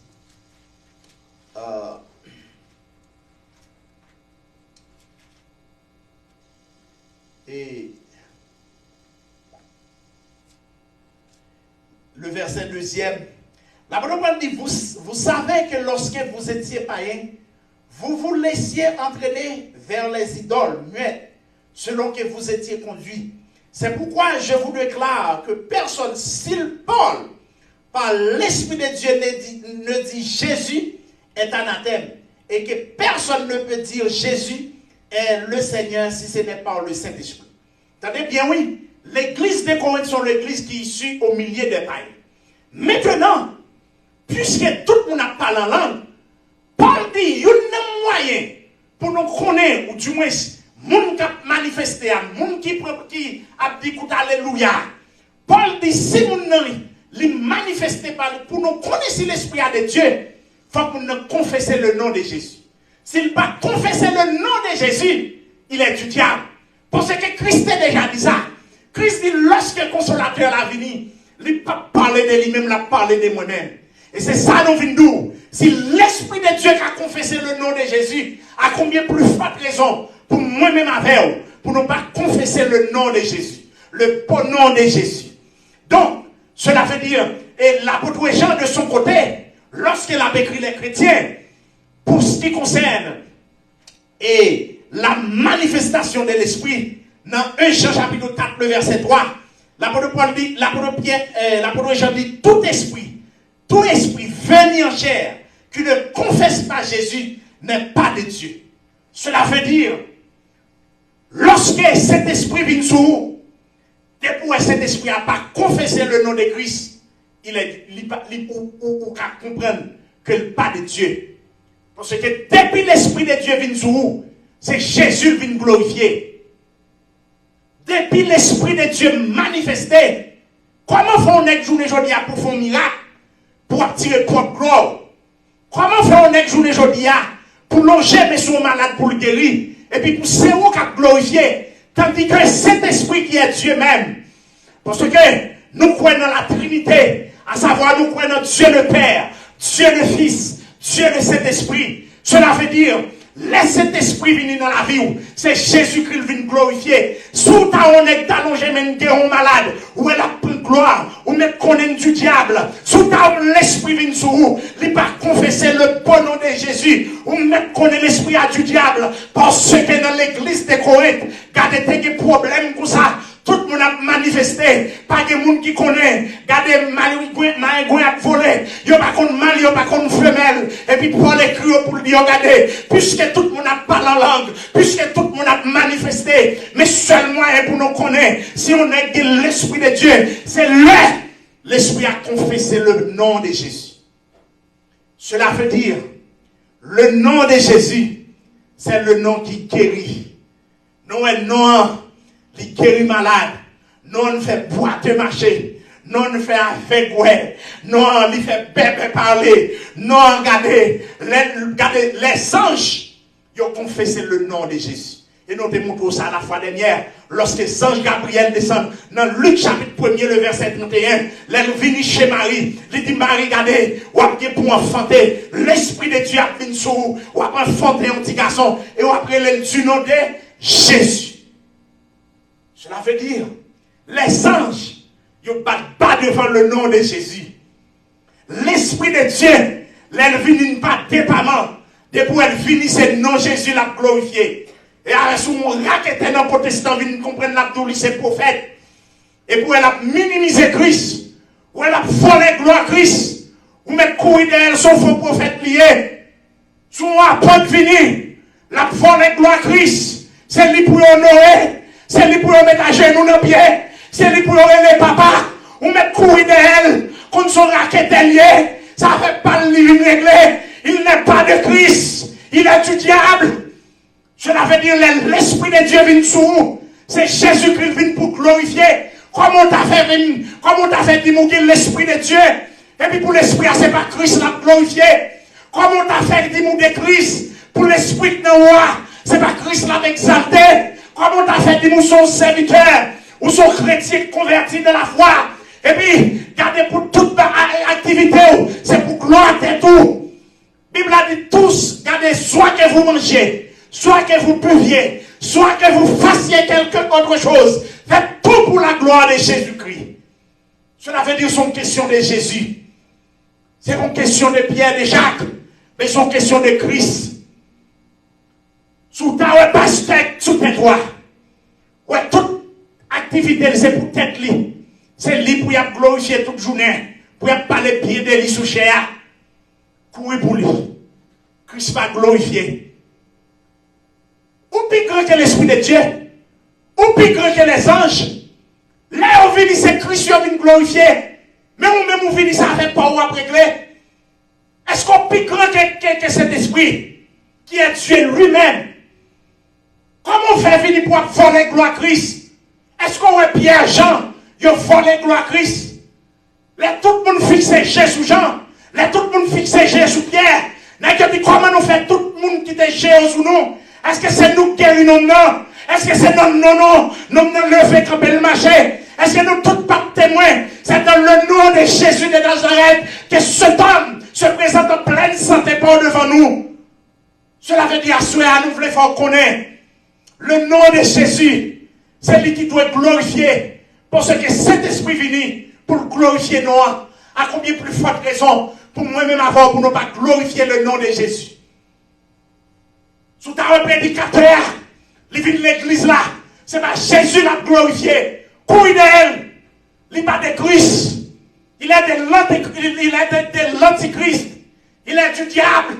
Speaker 1: et le verset 2e, la Bible dit, vous savez que lorsque vous étiez païens, vous vous laissiez entraîner vers les idoles muettes, selon que vous étiez conduits. C'est pourquoi je vous déclare que personne, s'il parle par l'Esprit de Dieu, ne dit Jésus est anathème, et que personne ne peut dire Jésus est le Seigneur si ce n'est par le Saint-Esprit. Attendez bien, oui, l'église de Corinthe sont l'église qui est issue au milieu des païens. Maintenant, puisque tout le monde a parlé en langue, Paul dit, il y a un moyen pour nous connaître, ou du moins, moun qui a manifesté, moun qui a dit alléluia. Paul dit, si moun li manifesté pour nous connaître l'Esprit de Dieu, il faut que nous confessions le nom de Jésus. S'il pas confesser le nom de Jésus, il est du diable. Parce que Christ a déjà dit ça. Christ dit, lorsque le consolateur a venu, il n'a pas parlé de lui-même, il a parlé de moi-même. Et c'est ça nous venons. Si l'Esprit de Dieu qui a confessé le nom de Jésus, a combien plus forte raison pour moi-même avec vous, pour ne pas confesser le nom de Jésus, le bon nom de Jésus. Donc, cela veut dire, et l'apôtre Jean de son côté, lorsqu'il a écrit les chrétiens, pour ce qui concerne et la manifestation de l'Esprit, dans 1 Jean chapitre 4, le verset 3, l'apôtre Jean dit, tout esprit venu en chair, qui ne confesse pas Jésus, n'est pas de Dieu. Cela veut dire, lorsque cet esprit vient sur vous, depuis que cet esprit n'a pas confessé le nom de Christ, il comprendre que n'est pas de Dieu. Parce que depuis l'esprit de Dieu vient sur vous, c'est Jésus qui vient glorifier. Depuis l'esprit de Dieu manifesté, comment faut-on être journée aujourd'hui pour faire un miracle, pour attirer propre gloire? Comment faut-on être journée aujourd'hui pour longer mes malades pour le guérir, et puis pour c'est où qu'a glorifié, tandis que cet esprit qui est Dieu même, parce que nous croyons dans la Trinité, à savoir nous croyons dans Dieu le Père, Dieu le Fils, Dieu le Saint-Esprit. Cela veut dire, laisse cet esprit venir dans la vie, c'est Jésus-Christ qui vient glorifier. Sous ta honnête d'allonger même guérir malade, où elle a pris gloire, ou même connaître du diable. Sous ta l'esprit vient sur vous, il va confesser le bon nom de Jésus, ou même connaître l'esprit à du diable. Parce que dans l'église de Corinthe, gardez des problèmes comme ça. Tout le monde a manifesté, pas de monde qui connaît, regardez, maïgouin a volé, il n'y a pas de mâle, il n'y a pas de femelle, et puis pour l'écrire pour lui dire, regardez, puisque tout le monde a parlé en langue, puisque tout le monde a manifesté, mais seul moyen pour nous connaître, si on est de l'Esprit de Dieu, c'est l'Esprit a confessé le nom de Jésus. Cela veut dire, le nom de Jésus, c'est le nom qui guérit. Nous, un nom qui guérit malade. Non, on fait boiter marcher. Non, on fait avec ouais. Non, on fait bébé parler. Non, regardez, les anges, ils ont confessé le nom de Jésus. Et nous te montrons ça la fois dernière, lorsque l'ange Gabriel descend dans Luc chapitre 1er, le verset 31, là nous venons chez Marie, il dit Marie, regardez, ou après pour enfanter, l'Esprit de Dieu a venu sur vous, ou après enfanter un petit garçon, et ou après le nom de Jésus. Cela veut dire, les anges, ils ne battent pas devant le nom de Jésus. L'Esprit de Dieu, elle ne vient pas dépendamment, depuis elle finit, c'est non Jésus l'a glorifié. Et avec son raquette dans le protestant, vient comprendre la douleur, c'est prophète. Et pour elle a minimisé Christ, ou elle a volé gloire Christ, ou mettre courir derrière son faux prophète lié. Son apôtre fini, la volé gloire Christ, c'est lui pour honorer, c'est lui pour mettre à genoux dans le pied, c'est lui pour honorer les papas, ou mettre courir derrière, comme son raquette lié, ça ne fait pas le livre réglé, il n'est pas de Christ, il est du diable. Cela veut dire l'Esprit de Dieu vient sur vous. C'est Jésus-Christ qui vient pour glorifier. Comment t'as fait dire l'Esprit de Dieu? Et puis pour l'Esprit, c'est pas Christ l'a glorifié. Comment t'as fait dire de Christ? Pour l'Esprit de Noah, c'est pas Christ l'a exalté. Comment t'as fait dire son serviteur ou son chrétien converti de la foi? Et puis, regardez pour toute activité, c'est pour gloire et tout. La Bible a dit tous, regardez, soit que vous mangez, soit que vous buviez, soit que vous fassiez quelque autre chose. Faites tout pour la gloire de Jésus-Christ. Cela veut dire son question de Jésus. C'est une question de Pierre, de Jacques, mais c'est une question de Christ. Sous ta ouais, pasteur, sous tes droits. Ouais, toute activité, c'est pour tête li. C'est lui pour y glorifier toute journée, pour y parler pied de lui sous chair. Courir pour lui. Christ va glorifier. Ou plus grand que l'Esprit de Dieu, ou plus grand que les anges. Là, on vient, c'est Christ qui vient glorifier. Mais on même on vient, ça fait pas ou après régler. Est-ce qu'on plus grand que cet esprit qui est Dieu lui-même? Comment on fait venir pour voler gloire à Christ? Est-ce qu'on voit Pierre, Jean, ils ont volé gloire à Christ? Là, tout le monde fixe Jésus Jean. Là, tout le monde fixe Jésus Pierre. Là, il dit comment nous fait tout le monde qui était Jésus ou non? Est-ce que c'est nous qui guérissons non? Est-ce que c'est nous lever comme le marché? Est-ce que nous tous pas témoins? C'est dans le nom de Jésus de Nazareth que cet homme se présente en pleine santé pour devant nous. Cela veut dire à nous voulons faire connaître le nom de Jésus. C'est lui qui doit être glorifié. Parce que cet esprit venu pour glorifier nous. À combien plus forte raison pour moi-même avoir pour ne pas glorifier le nom de Jésus. Sous ta prédicateur, il vient de l'église là, c'est pas Jésus l'a glorifié. Couille d'elle, il n'est pas de Christ. Il est de l'antichrist. Il est du diable.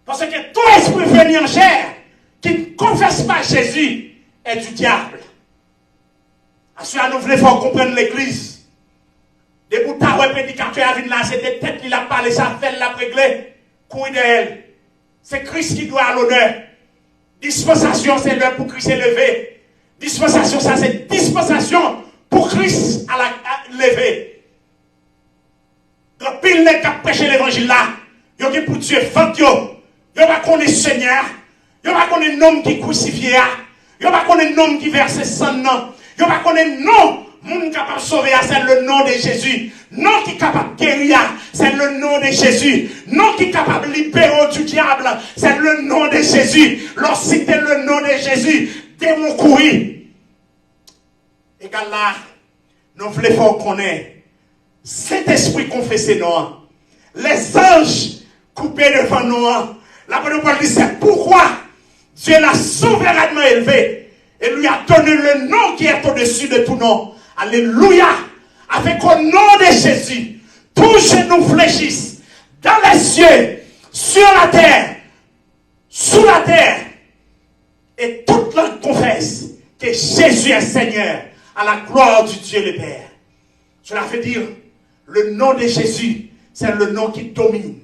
Speaker 1: Parce que tout esprit venu en chair qui ne confesse pas Jésus est du diable. À ce nous voulons faire comprendre l'église. Des bouts de prédicateur vient là, c'est des têtes qui l'a parlé, ça fait la régler. Couille d'elle. C'est Christ qui doit à l'honneur. Dispensation, c'est l'heure pour Christ élevé. Dispensation, ça c'est dispensation pour Christ à lever. Quand pile n'est qu'à prêcher l'évangile là, il y a pour Dieu fente yo. Il y a pas qu'on est Seigneur. Il y a pas qu'on est homme qui crucifié. Il y a pas qu'on est homme qui verse sang non. Il y a pas qu'on est non. Moun capable de sauver, c'est le nom de Jésus. Non qui est capable de guérir, c'est le nom de Jésus. Non qui est capable de libérer du diable, c'est le nom de Jésus. Lorsque c'était le nom de Jésus, démon courir. Et quand là, nous voulons connaître cet esprit confessé nous. Les anges coupés devant nous. La bonne parole dit c'est pourquoi Dieu l'a souverainement élevé et lui a donné le nom qui est au-dessus de tout nom. Alléluia. Avec au nom de Jésus, tous genoux fléchissent dans les cieux, sur la terre, sous la terre. Et toute langue confesse que Jésus est Seigneur à la gloire du Dieu le Père. Cela veut dire, le nom de Jésus, c'est le nom qui domine.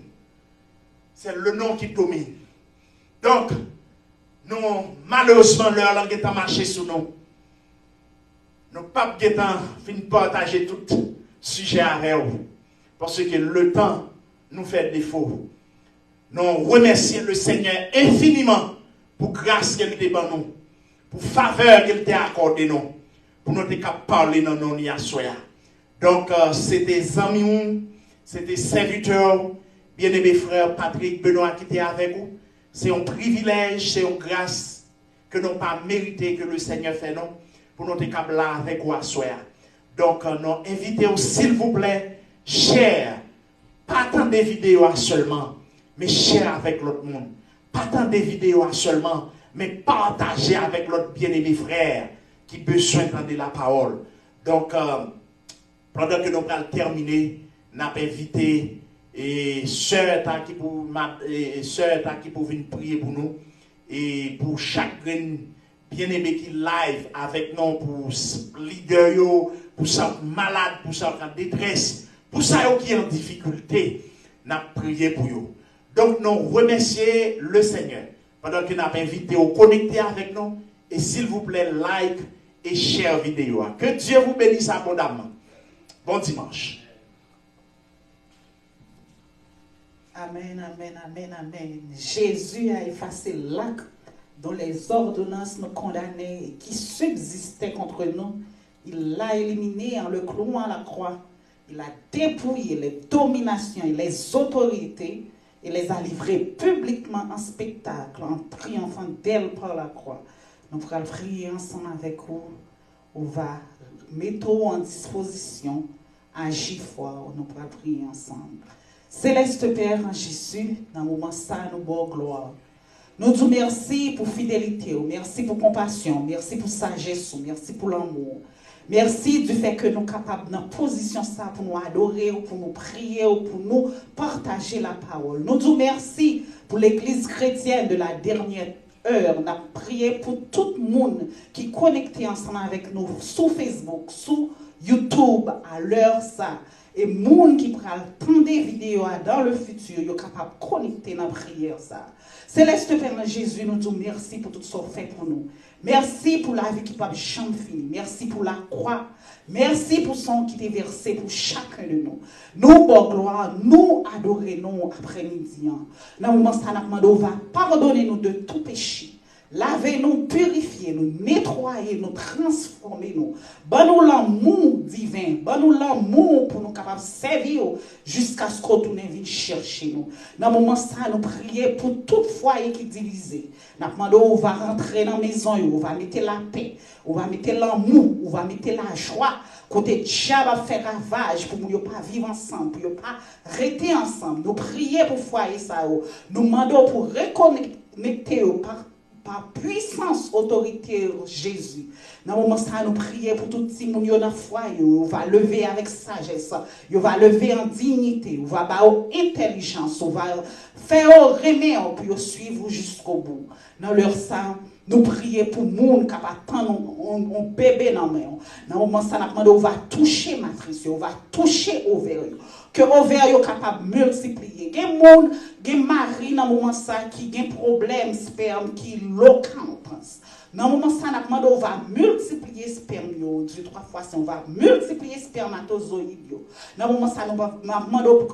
Speaker 1: C'est le nom qui domine. Donc, nous, malheureusement, leur langue est à marcher sous nous. Nous pas fin partager tout sujet avec vous. Parce que le temps nous fait défaut. Nous remercions le Seigneur infiniment pour grâce qu'elle t'a ban nous, pour faveur qu'elle t'a accordé nous, pour nous capables parler dans nos nids à soya. Donc, c'était amis, c'était serviteurs, bien-aimés frères Patrick, Benoît qui étaient avec vous. C'est un privilège, c'est une grâce que nous n'avons pas mérité que le Seigneur fait nous, pour nous être capables là avec vous à soya. Donc, nous invitons, s'il vous plaît, cher, pas tant des vidéos seulement, mais cher avec l'autre monde. Pas tant des vidéos seulement, mais partager avec l'autre bien-aimé frère qui a besoin d'entendre la parole. Donc, pendant que nous allons terminer, nous avons invité et sœur qui pour venir prier pour nous et pour chaque bien-aimé qui live avec nous, pour leader, pour ça malade, pour ça en détresse, pour ça qui est en difficulté, nous avons prié pour eux. Donc, nous remercions le Seigneur pendant que nous avons invité à connecter avec nous. Et s'il vous plaît, like et share vidéo. Que Dieu vous bénisse abondamment. Bon dimanche.
Speaker 2: Amen, amen, amen, amen. Jésus a effacé l'acte dont les ordonnances nous condamnaient et qui subsistaient contre nous. Il l'a éliminé en le clouant à la croix. Il a dépouillé les dominations et les autorités et les a livrées publiquement en spectacle, en triomphant d'elle par la croix. Nous pourrons prier ensemble avec vous. On va mettre en disposition, agir fort. Nous pourrons prier ensemble. Céleste Père en Jésus, dans le moment ça, nous bonne gloire. Nous disons merci pour fidélité, merci pour compassion, merci pour sagesse, merci pour l'amour. Merci du fait que nous sommes capables dans position ça pour nous adorer, pour nous prier, pour nous partager la parole. Nous disons merci pour l'église chrétienne de la dernière heure. Nous avons prié pour tout le monde qui est connecté ensemble avec nous sur Facebook, sur YouTube, à l'heure ça. Et les gens qui prennent tant des vidéos dans le futur, ils sont capables de connecter dans la prière ça. Céleste Père Jésus, nous disons merci pour tout ce que fait pour nous. Merci pour la vie qui peut jamais finir. Merci pour la croix. Merci pour son qui est versé pour chacun de nous. Nous, pour gloire, nous adorer nous après-midi. Dans le moment où nous va pardonner nous de tout péché. Lavez-nous, purifiez-nous, nettoyez-nous, transformez-nous. Bonne-nous l'amour divin, bonne-nous l'amour pour nous capables de servir jusqu'à ce qu'on vienne chercher nous. Dans le moment où nous prions pour tout foyer qui est divisé. On va rentrer dans la maison, on va mettre la paix, on va mettre l'amour, on va mettre la joie. Côté Dieu va faire ravage pour ne pas vivre ensemble, pour ne pas rester ensemble. Nous prions pour foyer ça. Nous demandons pour reconnecter par puissance, autorité Jésus. Dans le moment où nous prions pour tout le monde dans le foyer, on va lever avec sagesse, on va lever en dignité, on va avoir intelligence, on va faire remède pour suivre jusqu'au bout. Dans leur sang, nous prions pour le monde qui attend un bébé dans la main. Dans le moment où on va toucher matrice, on va toucher ovaire. Que ovaire est capable de multiplier. Il y a des gens, des maris dans le moment qui ont des problèmes sperme qui sont locaux. Dans le moment où on va multiplier sperme, 2-3 fois, on va multiplier spermatozoïdes. Dans le moment où on va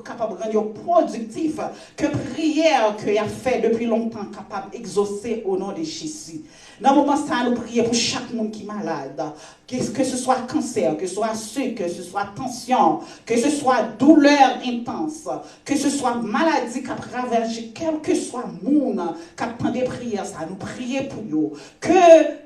Speaker 2: capable de rendre productif, que prière que a fait depuis longtemps capable d'exaucer au nom de Jésus. Dans le moment où nous prions pour chaque monde qui est malade, que ce soit cancer, que ce soit sucre, que ce soit tension, que ce soit douleur intense, que ce soit maladie qui a ravagé, quel que soit le monde qui a des prières, ça, nous prions pour eux. Que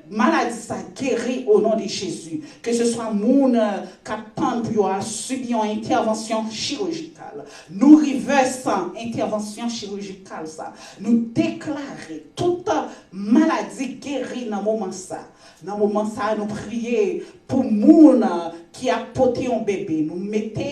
Speaker 2: maladie ça guérit au nom de Jésus. Que ce soit le monde qui a pour subir une intervention chirurgicale. Nous reversons intervention chirurgicale, ça. Nous déclarons toute maladie guérie dans le moment ça. Dans le moment ça, nous prions pour les gens qui a porté un bébé. Nous mettons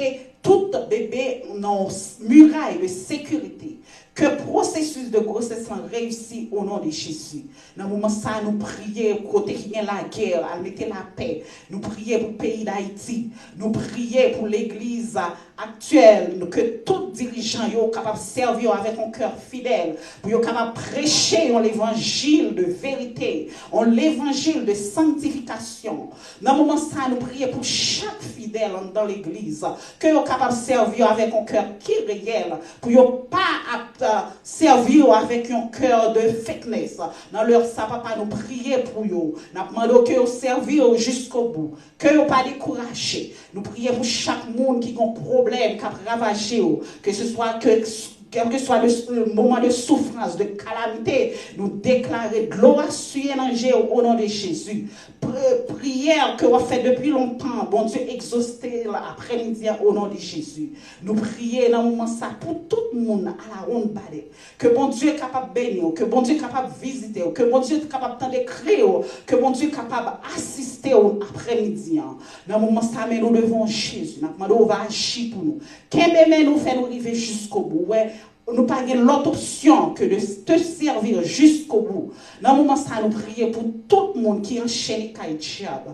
Speaker 2: tout bébé dans muraille de sécurité. Que le processus de grossesse réussit au nom de Jésus. Dans le moment ça, nous prions pour côté qui y a la guerre, à mettre la paix. Nous prions pour le pays d'Haïti. Nous prions pour l'église actuelle, que tout dirigeant soit capable de servir avec un cœur fidèle, pour être capable de prêcher l'évangile de vérité, l'évangile de sanctification. Dans le moment ça, nous prions pour chaque fidèle dans l'église, que soit capable de servir avec un cœur qui est réel, pour ne pas servir avec un cœur de fitness. Dans leur ça, papa, nous prier pour eux. Nous demandons que vous servir jusqu'au bout. Que vous pas décourager. Nous prions pour chaque monde qui a un problème, qui a ravagé, que ce soit quel que soit le moment de souffrance, de calamité, nous déclarer gloire sur l'Angèle au nom de Jésus. Prière que vous faites depuis longtemps, bon Dieu, exaucer l'après-midi au nom de Jésus. Nous prions dans le moment ça pour tout le monde à la ronde balai. Que bon Dieu est capable de bénir, que bon Dieu est capable de visiter, que bon Dieu est capable de créer, que bon Dieu est capable d'assister au après-midi. Dans le moment ça, mais nous devons Jésus. Nous va agir pour nous. Qu'est-ce nous fait nous arriver jusqu'au bout? Ouais. Nous pas l'autre option que de te servir jusqu'au bout. Dans le moment ça, nous prions pour tout le monde qui enchaîne les diable.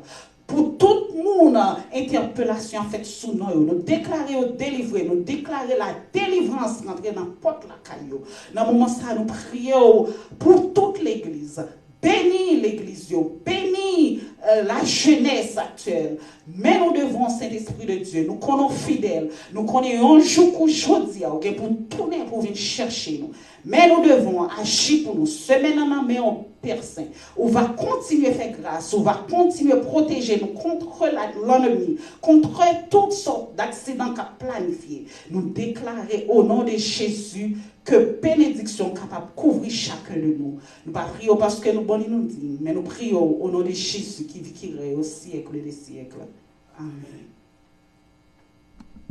Speaker 2: Pour tout le monde, interpellation faite sous nous. Nous déclarer au délivrer, nous déclarer la délivrance rentrer dans porte la caillou. Dans le moment ça, nous prions pour toute l'église. Bénis l'église, bénis la jeunesse actuelle. Mais nous devons, Saint-Esprit de Dieu, nous connaissons fidèles, nous connaissons un jour qu'aujourd'hui, pour tourner, pour venir chercher nous. Mais nous devons agir pour nous, semaine en main en personne. On va continuer à faire grâce, on va continuer à protéger nous contre l'ennemi, contre toutes sortes d'accidents qu'a planifié. Nous déclarer au nom de Jésus que bénédiction capable de couvrir chacun de nous. Nous ne prions pas parce que nous nous dit, mais nous prions au nom de Jésus qui vit au siècle des siècles. Amen.